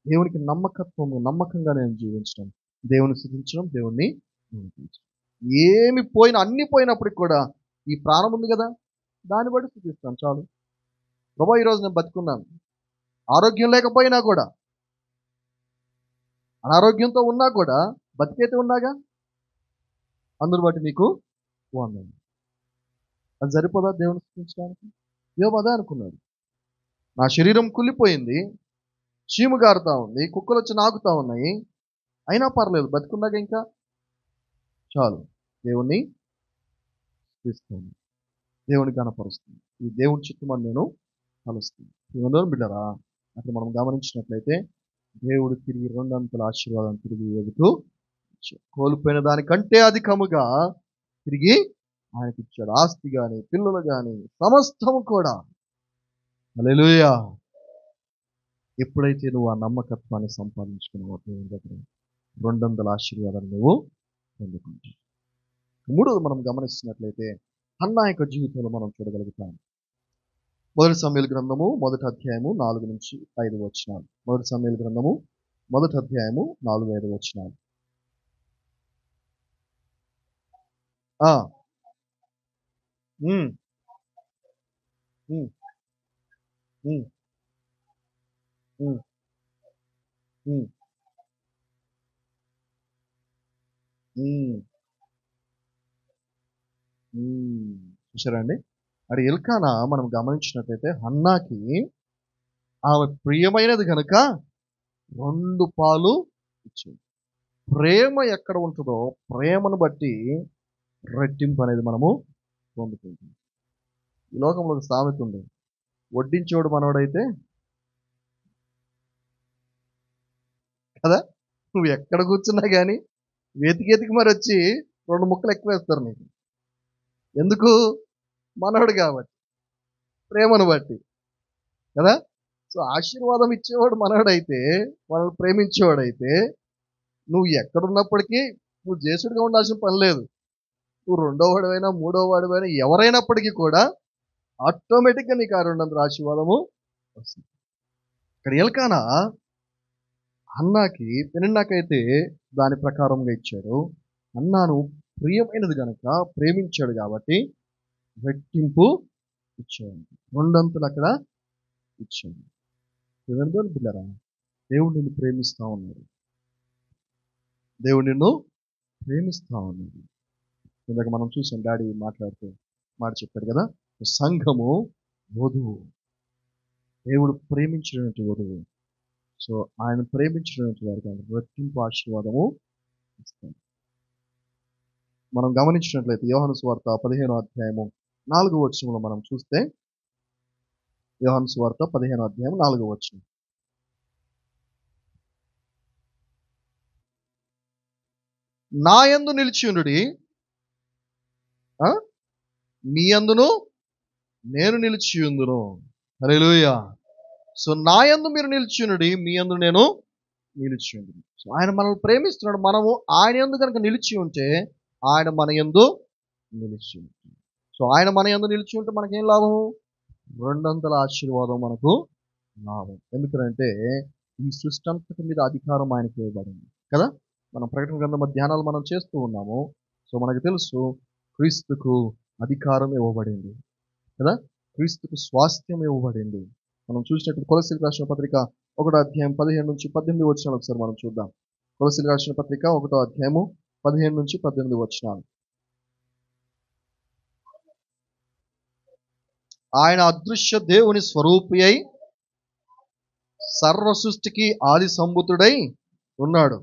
దేవునికి నమ్మకంగా నేను జీవించడం, దేవుని స్తుతించడం, దేవుణ్ణి గణపరచడం. ఏమి పోయినా, అన్ని పోయినప్పటికి కూడా ఈ ప్రాణం ఉంది కదా, దాన్ని బట్టి స్తుతిస్తాను చాలు. ప్రభా ఈరోజు నేను బతుకున్నాను, ఆరోగ్యం లేకపోయినా కూడా, అనారోగ్యంతో ఉన్నా కూడా బతికైతే ఉన్నాగా, అందుని బట్టి నీకు వందనాలు. అది సరిపోదా దేవుని స్తుతించడానికి? యోబు అదే అనుకున్నాడు. నా శరీరం కుళ్ళిపోయింది, చీము గారుతా ఉంది, కుక్కలు వచ్చి నాకుతా ఉన్నాయి, అయినా పర్లేదు బతుకున్నాక ఇంకా చాలు, దేవుణ్ణి స్తుతిస్తాను, దేవుని కనపరుస్తుంది, ఈ దేవుని చిత్తమని నేను కలుస్తుంది. ఇవన్నీ బిడ్డరా, అక్కడ మనం గమనించినట్లయితే దేవుడు తిరిగి రెండంతల ఆశీర్వాదం తిరిగి ఎదుగుతూ కోల్పోయిన దానికంటే అధికముగా తిరిగి ఆయనకి ఇచ్చాడు. ఆస్తి కానీ, పిల్లలు కానీ, సమస్తము కూడా. హల్లెలూయా. ఎప్పుడైతే నువ్వు ఆ నమ్మకత్వాన్ని సంపాదించుకున్నావో దేవుని దగ్గర 200 ఆశీర్వాదాలు నువ్వు పొందుకుంటావు. మూడోది మనం గమనిస్తున్నట్లయితే హన్నా యొక్క జీవితంలో మనం చూడగలుగుతాం. మొదటి సమూయేలు గ్రంథము 1వ అధ్యాయము 4 నుంచి 5 వచనాలు. మొదటి సమూయేలు గ్రంథము 1వ అధ్యాయము 4-5 వచనాలు. ఉమ్, ఉమ్, ఉమ్, ఉమ్, ఉమ్, ఉమ్, చూసారా అండి? అది ఎల్కానా మనం గమనించినట్లయితే హన్నాకి ఆమె ప్రియమైనది కనుక 2 పాలు ఇచ్చింది. ప్రేమ ఎక్కడ ఉంటుందో ప్రేమను బట్టి రెట్టింపు అనేది మనము పొందుకుంటాం. ఈ లోకంలో ఒక సామెత ఉంది, వడ్డించేవాడు మనవాడైతే కదా, నువ్వు ఎక్కడ కూర్చున్నా కానీ వెతికి మరి వచ్చి 2 ముక్కలు ఎక్కువ వేస్తారు నీకు. ఎందుకు? మనవాడు కాబట్టి, ప్రేమను బట్టి కదా. సో ఆశీర్వాదం ఇచ్చేవాడు మనవాడైతే, మనల్ని ప్రేమించేవాడైతే, నువ్వు ఎక్కడున్నప్పటికీ నువ్వు జేసుడిగా ఉండాల్సిన పని లేదు. నువ్వు 2వ వాడివైనా 3వ వాడివైనా ఎవరైనప్పటికీ కూడా ఆటోమేటిక్గా నీకు ఆ 200 ఆశీర్వాదము వస్తుంది. ఇక్కడ ఎల్కానా హన్నాకి పెనిన్నాకైతే దాని ప్రకారంగా ఇచ్చాడు. హన్నాను ప్రియమైనది కనుక ప్రేమించాడు కాబట్టి రెట్టింపు ఇచ్చాడు, 2 అంతులు అక్కడ ఇచ్చాడు. పిల్లరా, దేవుడు నిన్ను ప్రేమిస్తా ఉన్నాడు, దేవుడు నిన్ను ప్రేమిస్తా ఉన్నాడు. ఇందాక మనం చూసాం, డాడీ మాట్లాడుతూ మాట చెప్పాడు కదా, సంఘము వధువు, దేవుడు ప్రేమించినటువంటి వధువు. సో ఆయన ప్రేమించినటువంటి వారికి రెట్టింపు ఆశీర్వాదము ఇస్తాడు. మనం గమనించినట్లయితే యోహాను సువార్త 15వ అధ్యాయము 4వ వచనంలో మనం చూస్తే, యోహాను సువార్త 15వ అధ్యాయం 4వ వచనం. నా యందు నిలిచియుండుడి, మీ యందును నేను నిలిచియుందును. హల్లెలూయా. సో నా యందు మీరు నిలిచియుండుడి, మీ యందు నేను నిలిచియుందును. సో ఆయన మనల్ని ప్రేమిస్తున్నాడు. మనము ఆయన యందు కనుక నిలిచి ఉంటే ఆయన మన యందు నిలిచి ఉంటుంది. సో ఆయన మన యందు నిలిచి ఉంటే మనకేం లాభము? 200 ఆశీర్వాదం మనకు లాభం. ఎందుకంటే ఈ సృష్టి అంతటి మీద అధికారం ఆయనకి ఇవ్వబడింది కదా. మనం ప్రకటన గ్రంథం ధ్యానాలు మనం చేస్తూ ఉన్నాము. సో మనకు తెలుసు, క్రీస్తుకు అధికారం ఇవ్వబడింది కదా, క్రీస్తుకు స్వాస్థ్యం ఇవ్వబడింది. మనం చూసినట్టు కొలస్సీలకు రాసిన పత్రిక 1వ అధ్యాయం 17 నుంచి 18 వచనాలు ఒకసారి మనం చూద్దాం. కొలస్సీలకు రాసిన పత్రిక 1వ అధ్యాయము 15 నుంచి 18 వచనాలు. ఆయన అదృశ్య దేవుని స్వరూపి అయి సర్వ సృష్టికి ఆది సంభూతుడై ఉన్నాడు.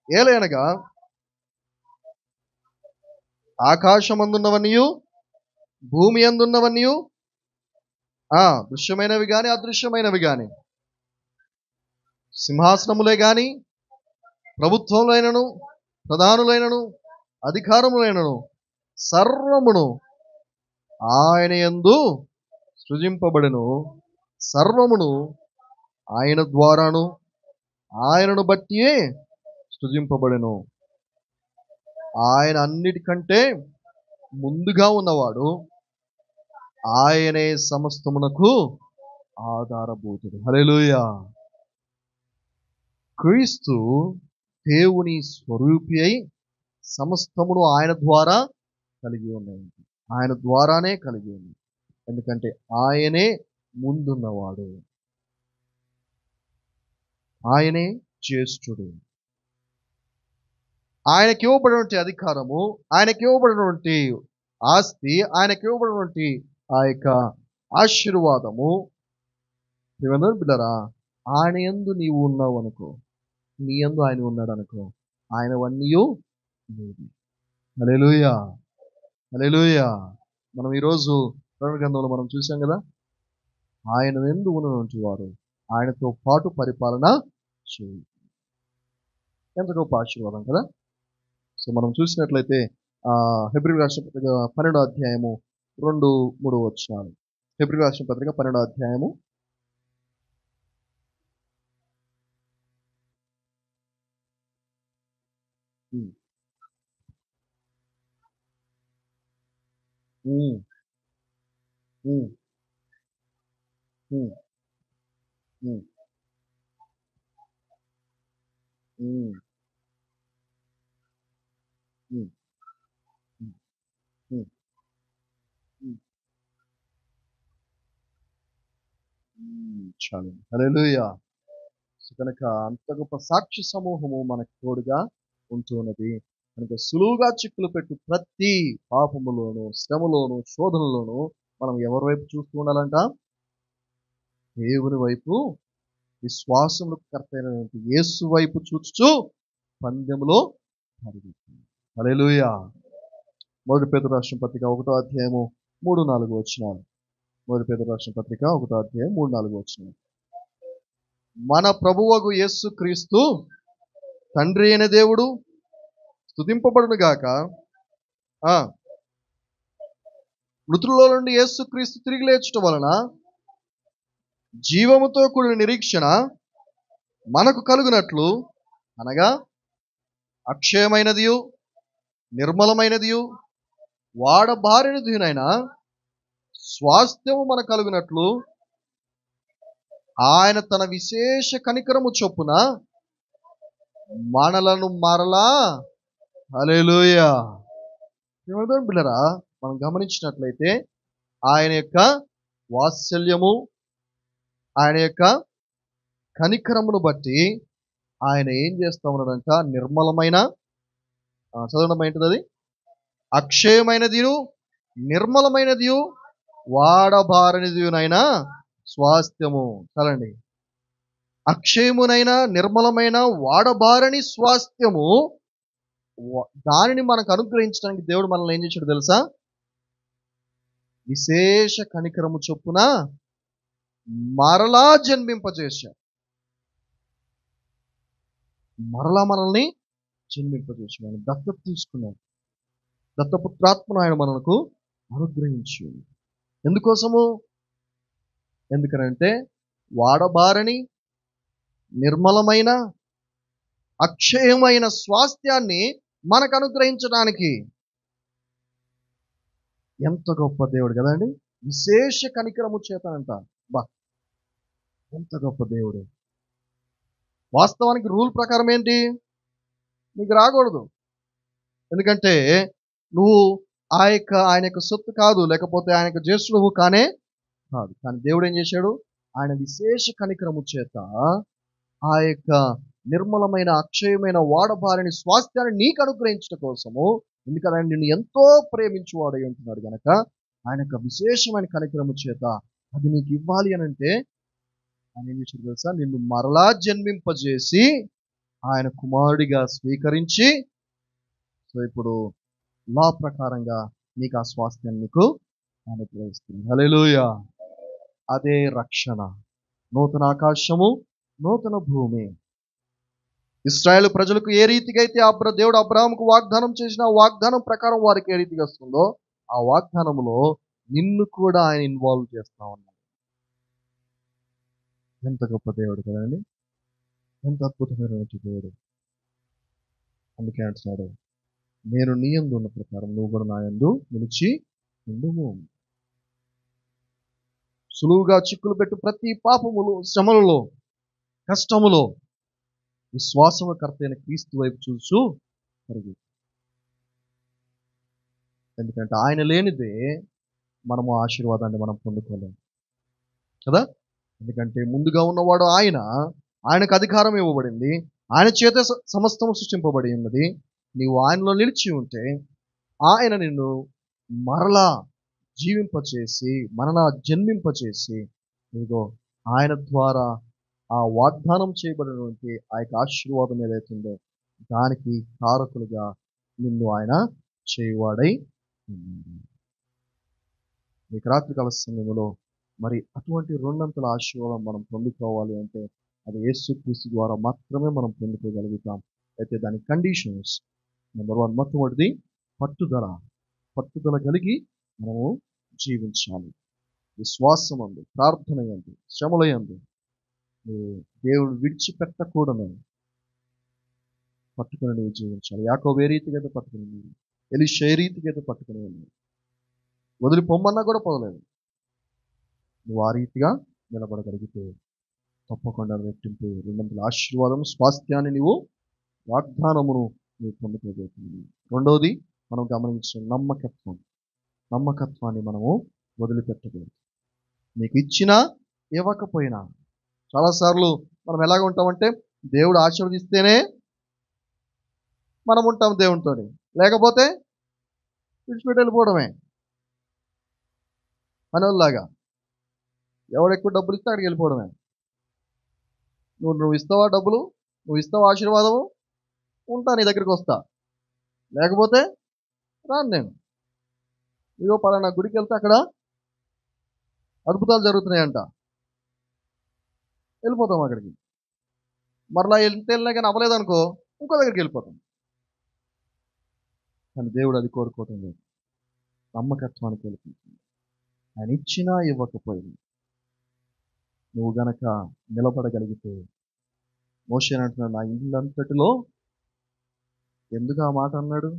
ఏలయనగా ఆకాశమందున్నవనియు భూమి అందున్నవనియు, దృశ్యమైనవి కానీ అదృశ్యమైనవి కానీ, సింహాసనములే కానీ, ప్రభుత్వములైనను, ప్రధానులైనను, అధికారములైనను, సర్వమును ఆయన యందు సృజింపబడెను. సర్వమును ఆయన ద్వారాను ఆయనను బట్టియే సృజింపబడెను. ఆయన అన్నిటికంటే ముందుగా ఉన్నవాడు, ఆయనే సమస్తమునకు ఆధారభూతుడు. హల్లెలూయా. క్రీస్తు దేవుని స్వరూపి అయి సమస్తమును ఆయన ద్వారా కలిగి ఉన్నాయి. ఆయన ద్వారానే కలిగి ఉంది. ఎందుకంటే ఆయనే ముందున్నవాడు, ఆయనే జ్యేష్ఠుడు. ఆయనకి ఇవ్వబడినటువంటి అధికారము, ఆయనకి ఇవ్వబడినటువంటి ఆస్తి, ఆయనకి ఇవ్వబడినటువంటి ఆ యొక్క ఆశీర్వాదము, బిడ్డరా, ఆయన యందు నీవు ఉన్నావు అనుకో, నీ యందు ఆయన ఉన్నాడు అనుకో, ఆయనవన్నీ నీది. హల్లెలూయా, హల్లెలూయా. మనం ఈరోజు ప్రకటన గ్రంథంలో మనం చూసాం కదా, ఆయన యందు ఉన్నటువంటి వారు ఆయనతో పాటు పరిపాలన చేయి. ఎంత గొప్ప ఆశీర్వాదం కదా. సో మనం చూసినట్లయితే హెబ్రీయులకు రాసిన పత్రిక 12వ అధ్యాయము 2-3 వచనాలు. హెబ్రీయులకు రాసిన పత్రిక 12వ అధ్యాయము 3. చాలు. హల్లెలూయా. కనుక అంత గొప్ప సాక్షి సమూహము మనకు తోడుగా ఉంటున్నది. కనుక సులువుగా చిక్కులు పెట్టు ప్రతి పాపములోను, శ్రమలోను, శోధనలోను మనం ఎవరి వైపు చూస్తూ ఉండాలంట? దేవుని వైపు, విశ్వాసములకు కర్త అయినటువంటి యేసు వైపు చూస్తూ పందెములో పరిగెత్తాలి. హల్లెలూయా. మొదటి పేతురు రాసిన పత్రిక 1వ అధ్యాయము 3-4 వచనాలు. మొదటి పేతురు రాసిన పత్రిక 1వ అధ్యాయం 3-4 వచనాలు. మన ప్రభువగు యేసు క్రీస్తు తండ్రి అయిన దేవుడు స్తుతింపబడును గాక. మృతులలో నుండి యేసు క్రీస్తు తిరిగి లేచుట వలన జీవముతో కూడిన నిరీక్షణ మనకు కలుగునట్లు, అనగా అక్షయమైనదియు నిర్మలమైనదియు వాడబారినదియునైన స్వాస్థ్యము మనకు కలుగునట్లు ఆయన తన విశేష కనికరము చొప్పున మనలను మరలా, హల్లెలూయా, బిడ్డరా, మనం గమనించినట్లయితే ఆయన యొక్క వాత్సల్యము, ఆయన యొక్క కనికరమును బట్టి ఆయన ఏం చేస్తా ఉన్నాడంట? నిర్మలమైన, చదవడం ఏంటిది అది? అక్షయమైనదియు నిర్మలమైనదియు వాడబారనిదియునైనా స్వాస్థ్యము. చలండి. అక్షయమునైన నిర్మలమైన వాడబారని స్వాస్థ్యము, దానిని మనకు అనుగ్రహించడానికి దేవుడు మనల్ని ఏం చేశాడు తెలుసా? విశేష కనికరము చొప్పున మరలా జన్మింపజేశాడు. మరలా మనల్ని జన్మింపజేశాడు. దత్తత తీసుకున్నాడు. దత్తపుత్రాత్మను ఆయన మనకు అనుగ్రహించి. ఎందుకోసము? ఎందుకనంటే వాడబారని నిర్మలమైన అక్షయమైన స్వాస్థ్యాన్ని మనకు అనుగ్రహించడానికి. ఎంత గొప్ప దేవుడు కదండి. విశేష కనికరము చేతనంట. బా, ఎంత గొప్ప దేవుడు. వాస్తవానికి రూల్ ప్రకారం ఏంటి? నీకు రాకూడదు. ఎందుకంటే నువ్వు ఆయన యొక్క సొత్తు కాదు, లేకపోతే ఆయన యొక్క జ్యేష్ఠుడు కానే కాదు. కానీ దేవుడు ఏం చేశాడు? ఆయన విశేష కనికరము చేత ఆ యొక్క నిర్మలమైన అక్షయమైన వాడబారిని స్వాస్థ్యాన్ని నీకు అనుగ్రహించడం కోసము, ఎందుకంటే ఆయన నిన్ను ఎంతో ప్రేమించువాడై ఉంటున్నాడు కనుక ఆయన యొక్క విశేషమైన కనికరము చేత అది నీకు ఇవ్వాలి అని అంటే ఆయన ఏం చేశాడు తెలుసా? నిన్ను మరలా జన్మింపజేసి ఆయన కుమారుడిగా స్వీకరించి, సో ఇప్పుడు లా ప్రకారంగా నీకు ఆ స్వాస్థ్యాన్ని నీకు అనుగ్రహిస్తుంది. హల్లెలూయా. అదే రక్షణ. నూతన ఆకాశము, నూతన భూమి. ఇశ్రాయేలు ప్రజలకు ఏ రీతిగా అయితే దేవుడు అబ్రాహాముకు వాగ్దానం చేసిన వాగ్దానం ప్రకారం వారికి ఏ రీతిగా వస్తుందో, ఆ వాగ్దానములో నిన్ను కూడా ఆయన ఇన్వాల్వ్ చేస్తా ఉన్నాడు. ఎంత గొప్ప దేవుడు కదండి. ఎంత అద్భుతమైనటువంటి దేవుడు. అందుకే అంటున్నాడు, నేను నీ యందు ఉన్న ప్రకారం నువ్వు కూడా నా యందు నిలిచి ఉండుము. సులువుగా చిక్కులు పెట్టు ప్రతి పాపములు, శ్రమలలో, కష్టములో విశ్వాసము కర్త అయిన క్రీస్తు వైపు చూస్తూ పరిగి. ఎందుకంటే ఆయన లేనిదే మనము ఆశీర్వాదాన్ని మనం పొందుకోలేము కదా. ఎందుకంటే ముందుగా ఉన్నవాడు ఆయనకు అధికారం ఇవ్వబడింది, ఆయన చేత సమస్తము సృష్టింపబడి ఉన్నది. నీవు ఆయనలో నిలిచి ఉంటే ఆయన నిన్ను మరలా జీవింపచేసి, మరలా జన్మింపచేసి, ఇదిగో ఆయన ద్వారా ఆ వాగ్దానం చేయబడినటువంటి ఆ యొక్క ఆశీర్వాదం ఏదైతుందో దానికి కారకులుగా నిన్ను ఆయన చేయువాడై ఉన్నాడు. మీకు రాత్రికాల సమయంలో మరి అటువంటి రెండంతల ఆశీర్వాదం మనం పొందుకోవాలి అంటే అది యేసుక్రీస్తు ద్వారా మాత్రమే మనం పొందుకోగలుగుతాం. అయితే దాని కండిషన్స్, నెంబర్ 1 మొట్టమొదటిది పట్టుదల కలిగి మనము జీవించాలి. విశ్వాసం అందు, ప్రార్థన యందు, శ్రమల యందు దేవుడు విడిచిపెట్టకూడదని పట్టుకుని నీవు జీవించాలి. యాకోబు ఏ రీతిగా అయితే పట్టుకుని, ఎలీషా ఏ రీతిగా అయితే పట్టుకుని ఉన్నాడు, వదిలి పొమ్మన్నా కూడా పోలేదు. నువ్వు ఆ రీతిగా నిలబడగలిగితే తప్పకుండా రెట్టింపు రెండంతల ఆశీర్వాదం, స్వాస్థ్యాన్ని నీవు, వాగ్దానమును నీవు పొందుకోబోతుంది. రెండవది మనం గమనించిన నమ్మకత్వాన్ని మనము వదిలిపెట్టకూడదు. నీకు ఇచ్చినా ఇవ్వకపోయినా, చాలాసార్లు మనం ఎలాగ ఉంటామంటే దేవుడు ఆశీర్వదిస్తేనే మనం ఉంటాం దేవునితో, లేకపోతే విడిచిపెట్టి వెళ్ళిపోవడమే. మనోళ్ళలాగా ఎవడు ఎక్కువ డబ్బులు ఇస్తే అక్కడికి వెళ్ళిపోవడమే. నువ్వు ఇస్తావా డబ్బులు, నువ్వు ఇస్తావా ఆశీర్వాదము, ఉంటా నీ దగ్గరికి వస్తా, లేకపోతే రాను నేను. ఇగో పలానా గుడికి వెళ్తే అక్కడ అద్భుతాలు జరుగుతున్నాయంట, వెళ్ళిపోతాం అక్కడికి. మరలా వెళ్ళినా కానీ అవ్వలేదనుకో ఇంకో దగ్గరికి వెళ్ళిపోతాం. కానీ దేవుడు అది కోరుకోవటం లేదు, నమ్మకత్వానికి వెళ్ళిపోతుంది. ఆయన ఇచ్చినా ఇవ్వకపోయింది నువ్వు గనక నిలబడగలిగితే, మోషే అంటున్నాడు నా ఇల్లంతటిలో, ఎందుకు ఆ మాట అన్నాడు?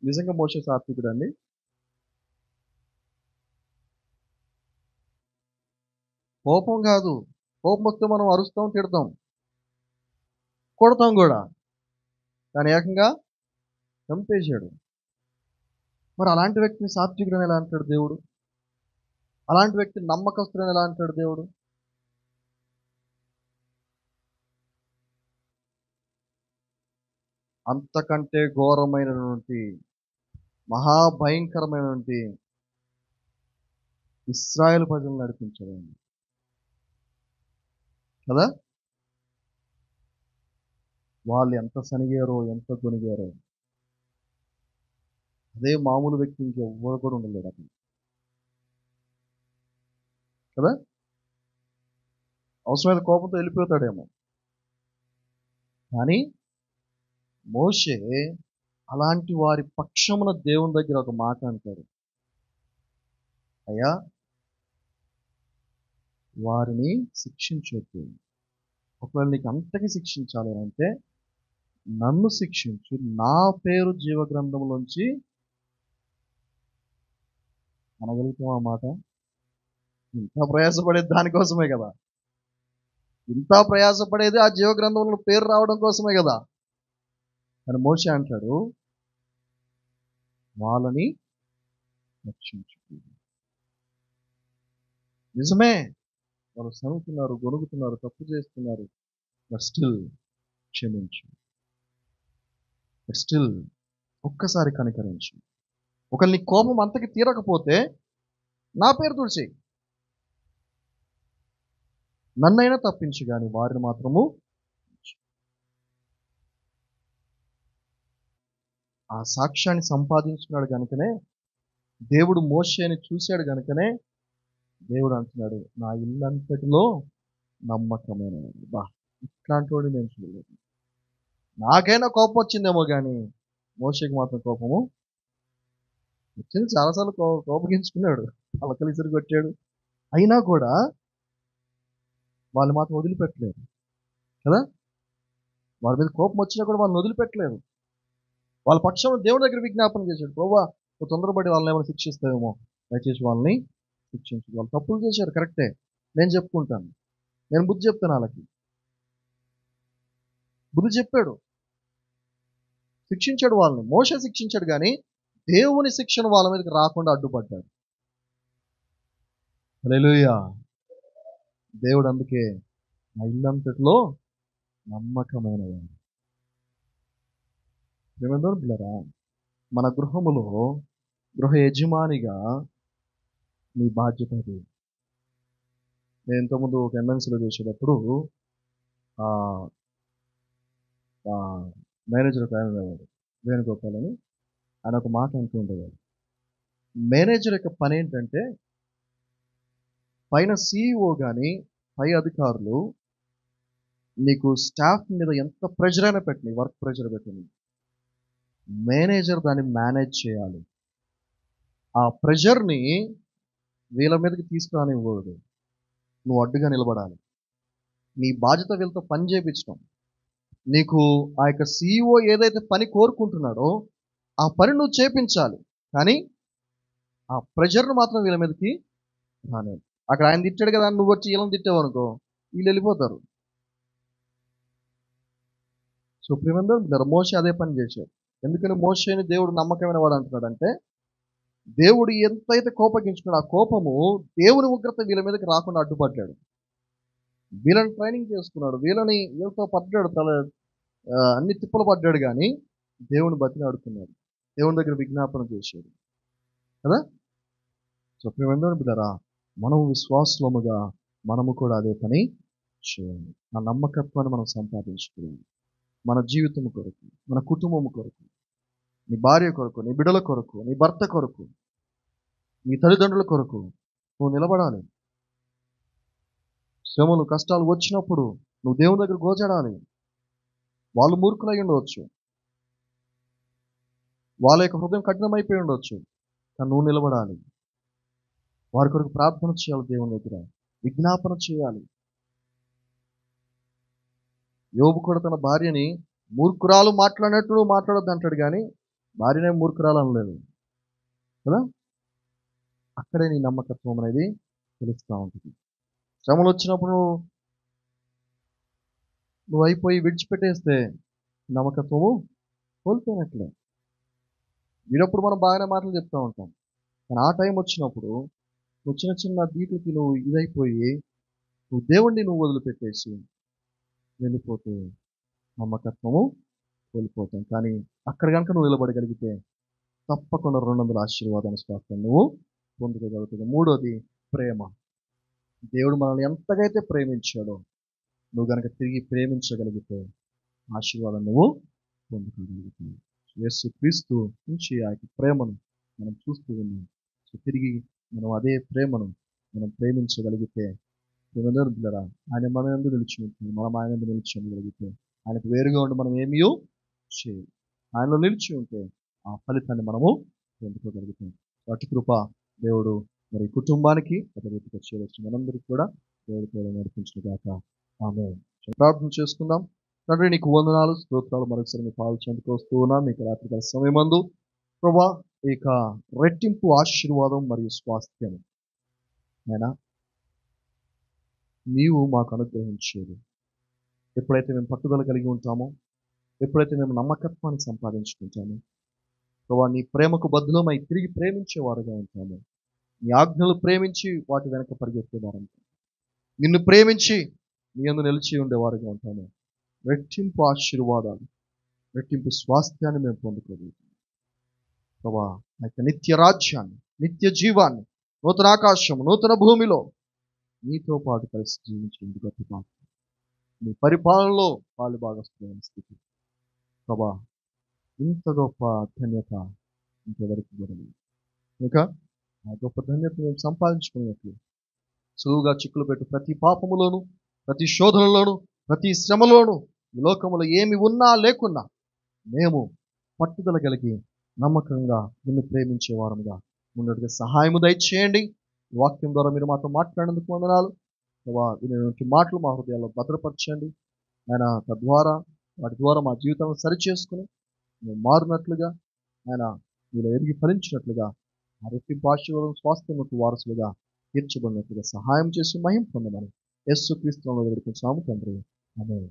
నిజంగా మోషే సాత్వికుడు అండి. కోపం కాదు, కోపం వస్తే మనం అరుస్తాం, తిడతాం, కొడతాం కూడా, కానీ ఏకంగా చంపేశాడు. మరి అలాంటి వ్యక్తిని సాత్వికుడని ఎలా అంటాడు దేవుడు? అలాంటి వ్యక్తిని నమ్మకస్తుడని ఎలా అంటాడు దేవుడు? అంతకంటే ఘోరమైనటువంటి, మహాభయంకరమైనటువంటి ఇశ్రాయేలు ప్రజలను నడిపించాడు కదా. వాళ్ళు ఎంత సనిగారో, ఎంత గొనిగారో, అదే మామూలు వ్యక్తి ఇంకెవ్వరు కూడా ఉండలేడు అతను కదా. అవసరమైన కోపంతో వెళ్ళిపోతాడేమో, కానీ మోషే అలాంటి వారి పక్షమున దేవుని దగ్గర ఒక మాట అంటాడు, అయ్యా వారిని శిక్షించొద్దు, ఒకవేళ నీకు అంతకి శిక్షించాలి అంటే నన్ను శిక్షించు, నా పేరు జీవగ్రంథంలోంచి అనగలుగుతాం ఆ మాట. ఇంత ప్రయాసపడేది దానికోసమే కదా, ఇంత ప్రయాసపడేది ఆ జీవగ్రంథంలో పేరు రావడం కోసమే కదా. కానీ మోషే అంటాడు వాళ్ళని రక్షించు. నిజమే, వాళ్ళు సనుగుతున్నారు, గొనుగుతున్నారు, తప్పు చేస్తున్నారు, బట్ స్టిల్ క్షమించు, బట్ స్టిల్ ఒక్కసారి కనికరించు. ఒకవేళ నీ కోపం అంతకి తీరకపోతే నా పేరు తుడిచేయి, నన్నైనా తప్పించు, కానీ వారిని మాత్రము. ఆ సాక్ష్యాన్ని సంపాదించుకున్నాడు కనుకనే, దేవుడు మోషేని చూశాడు కనుకనే దేవుడు అంటున్నాడు నా ఇల్లంతటిలో నమ్మకమైన. బా, ఇట్లాంటి వాడు నేను చూడలేదు. నాకైనా కోపం వచ్చిందేమో కానీ మోషేకి మాత్రం కోపము వచ్చింది. చాలాసార్లు కోపగించుకున్నాడు, పలకలు ఇసురు కొట్టాడు, అయినా కూడా వాళ్ళు మాత్రం వదిలిపెట్టలేదు కదా. వారి మీద కోపం వచ్చినా కూడా వాళ్ళని వదిలిపెట్టలేదు. వాళ్ళ పక్షంలో దేవుడి దగ్గర విజ్ఞాపన చేశాడు, ప్రభువా నువ్వు తొందరపడి వాళ్ళని ఏమైనా శిక్షిస్తావేమో, దయచేసి వాళ్ళని శిక్షించు. వాళ్ళు తప్పులు చేశారు, కరెక్టే, నేను చెప్పుకుంటాను, నేను బుద్ధి చెప్తాను, వాళ్ళకి బుద్ధి చెప్పాడు, శిక్షించాడు వాళ్ళని. మోషే శిక్షించాడు, కానీ దేవుని శిక్షణ వాళ్ళ మీదకి రాకుండా అడ్డుపడ్డాడు. హల్లెలూయా. దేవుడు అందుకే నా ఇల్లంతట్లో నమ్మకమైన వాడు. పిల్లరా, మన గృహములో గృహ యజమానిగా నీ బాధ్యత అది. నేను ఇంతకుముందు ఒక ఎంఎన్సీలో చేసేటప్పుడు మేనేజర్ ఒక ఆయన ఉండేవాడు, వేణుగోపాల్ అని. ఆయన ఒక మాట అంటూ ఉండేవాడు, మేనేజర్ యొక్క పని ఏంటంటే పైన CEO కానీ పై అధికారులు నీకు స్టాఫ్ మీద ఎంత ప్రెషర్ అయినా పెట్టిన, వర్క్ ప్రెషర్ పెట్టింది, మేనేజర్ దాన్ని మేనేజ్ చేయాలి. ఆ ప్రెషర్ని వీళ్ళ మీదకి తీసుకురానివ్వకూడదు, నువ్వు అడ్డుగా నిలబడాలి. నీ బాధ్యత వీళ్ళతో పని చేయించడం. నీకు ఆ యొక్క CEO ఏదైతే పని కోరుకుంటున్నాడో ఆ పని నువ్వు చేపించాలి, కానీ ఆ ప్రెషర్ను మాత్రం వీళ్ళ మీదకి రాలేదు. అక్కడ ఆయన తిట్టాడు కదా, నువ్వు వచ్చి వీళ్ళని తిట్టావు అనుకో, వీళ్ళు వెళ్ళిపోతారు. సో ప్రియమందరూ, మోషే అదే పని చేశాడు. ఎందుకని మోషేని దేవుడు నమ్మకమైన వాడు అంటున్నాడంటే, దేవుడు ఎంతైతే కోపగించుకున్నాడు, ఆ కోపము దేవుని ఉగ్రత వీళ్ళ మీదకి రాకుండా అడ్డుపడ్డాడు. వీళ్ళని ట్రైనింగ్ చేసుకున్నాడు, వీళ్ళతో పడ్డాడు, అన్ని తిప్పలు పడ్డాడు, కానీ దేవుని బతిని ఆడుకున్నాడు, దేవుని దగ్గర విజ్ఞాపన చేశాడు కదా. సో ప్రియమందరూ బిడ్డలారా, మనము విశ్వాసముగా మనము కూడా అదే పని చేయాలి. ఆ నమ్మకత్వాన్ని మనం సంపాదించుకోవాలి. మన జీవితం కొరకు, మన కుటుంబం కొరకు, నీ భార్య కొరకు, నీ బిడ్డల కొరకు, నీ భర్త కొరకు, నీ తల్లిదండ్రుల కొరకు నువ్వు నిలబడాలి. శ్రమలు కష్టాలు వచ్చినప్పుడు నువ్వు దేవుని దగ్గర గోజాడాలి. వాళ్ళు మూర్ఖులై ఉండవచ్చు, వాళ్ళ యొక్క హృదయం కఠినమైపోయి ఉండవచ్చు, కానీ నువ్వు నిలబడాలి. వారి కొరకు ప్రార్థన చేయాలి, దేవుని దగ్గర విజ్ఞాపన చేయాలి. యోబు కూడా తన భార్యని మూర్ఖురాలు మాట్లాడినట్టు నువ్వు మాట్లాడొద్దు అంటాడు, కానీ భార్యనే మూర్ఖురాలు అనలేదు కదా. అక్కడే నీ నమ్మకత్వం అనేది తెలుస్తూ ఉంటుంది. శ్రమలు వచ్చినప్పుడు నువ్వు అయిపోయి విడిచిపెట్టేస్తే నమ్మకత్వము కోల్పోయినట్లే. వీడప్పుడు మనం బాగానే మాటలు చెప్తూ ఉంటాం, కానీ ఆ టైం వచ్చినప్పుడు నువ్వు చిన్న చిన్న దీటుకి నువ్వు ఇదైపోయి నువ్వు దేవుణ్ణి నువ్వు వదిలిపెట్టేసి వెళ్ళిపోతే నమ్మకత్వము కోల్పోతాం. కానీ అక్కడ కనుక నువ్వు నిలబడగలిగితే తప్పకుండా 200 ఆశీర్వాదాన్ని స్వాస్థ్యం నువ్వు పొందుకోగలుగుతుంది. మూడోది ప్రేమ. దేవుడు మనల్ని ఎంతగైతే ప్రేమించాడో నువ్వు కనుక తిరిగి ప్రేమించగలిగితే ఆశీర్వాదం నువ్వు పొందుకోగలుగుతావు. యేసుక్రీస్తు నుంచి ఆ ప్రేమను మనం చూస్తూ ఉన్నాం. సో తిరిగి మనం అదే ప్రేమను మనం ప్రేమించగలిగితే, పిల్లరా, ఆయన మన యందు నిలిచి ఉంటుంది, మనం ఆయన యందు నిలిచి ఉండగలిగితే ఆయనకు వేరుగా ఉండి మనం ఏమీ చేయాలి. ఆయనలో నిలిచి ఉంటే ఆ ఫలితాన్ని మనము పొందుకోగలుగుతాం. అటు కృప దేవుడు మరి కుటుంబానికి అదే రీతిగా చేయవచ్చు, మనందరికీ కూడా దేవుడి పేరు నడిపించిన గాక. ఆమేన్. ప్రార్థన చేసుకుందాం. తండ్రి, నీకు వందనాలు, స్తోత్రాలు. మరొకసారి మీ పాలు చెందుకు వస్తూ ఉన్నాం. మీకు రాత్రికాల సమయమందు ప్రభా ఇక రెట్టింపు ఆశీర్వాదం మరియు స్వాస్థ్యం అయినా నీవు మాకు అనుగ్రహించేది. ఎప్పుడైతే మేము పట్టుదల కలిగి ఉంటామో, ఎప్పుడైతే మేము నమ్మకత్వాన్ని సంపాదించుకుంటామో ప్రభా, నీ ప్రేమకు బదులమై తిరిగి ప్రేమించేవారుగా ఉంటాము. నీ ఆజ్ఞలు ప్రేమించి వాటి వెనక పరిగెత్తేవారు, నిన్ను ప్రేమించి నీ యందు నిలిచి ఉండేవారుగా ఉంటాము. రెట్టింపు ఆశీర్వాదాలు, రెట్టింపు స్వాస్థ్యాన్ని మేము పొందుకోగలుగుతాం ప్రభా. ఆ యొక్క నిత్య రాజ్యాన్ని, నిత్య జీవాన్ని, నూతన ఆకాశం, నూతన భూమిలో నీతో పాటు కలిసి జీవించేందుకు గొప్ప భాగ్యం. నీ పరిపాలనలో పాలు భాగస్తులైన స్థితి ప్రభా, ఇంత గొప్ప ధన్యత ఇంతవరకు దొరకలేదు. ఇంకా ఆ గొప్ప ధన్యత మేము సంపాదించుకున్నట్లు సులువుగా చిక్కులు పెట్టు ప్రతి పాపములోను, ప్రతి శోధనలోను, ప్రతి శ్రమలోను, ఈ లోకములో ఏమి ఉన్నా లేకున్నా మేము పట్టుదల కలిగి నమ్మకంగా నిన్ను ప్రేమించే వారముగా ఉన్నట్టుగా సహాయము దయచేయండి. వాక్యం ద్వారా మీరు మాతో మాట్లాడేందుకు వందనాలు. వినేటువంటి మాటలు మా హృదయాల్లో భద్రపరచండి ఆయన. తద్వారా వాటి ద్వారా మా జీవితాలను సరిచేసుకుని మేము మారినట్లుగా ఆయన మీలో ఎదిగి ఫలించినట్లుగా ఆ రెట్టింపు ఆశీర్వాదం స్వాస్థ్యముకు వారసులుగా తీర్చబడినట్లుగా సహాయం చేసి మహిమ పొందమని యేసు క్రీస్తునామములో వేడుకుంటున్నాము తండ్రి. ఆమేన్.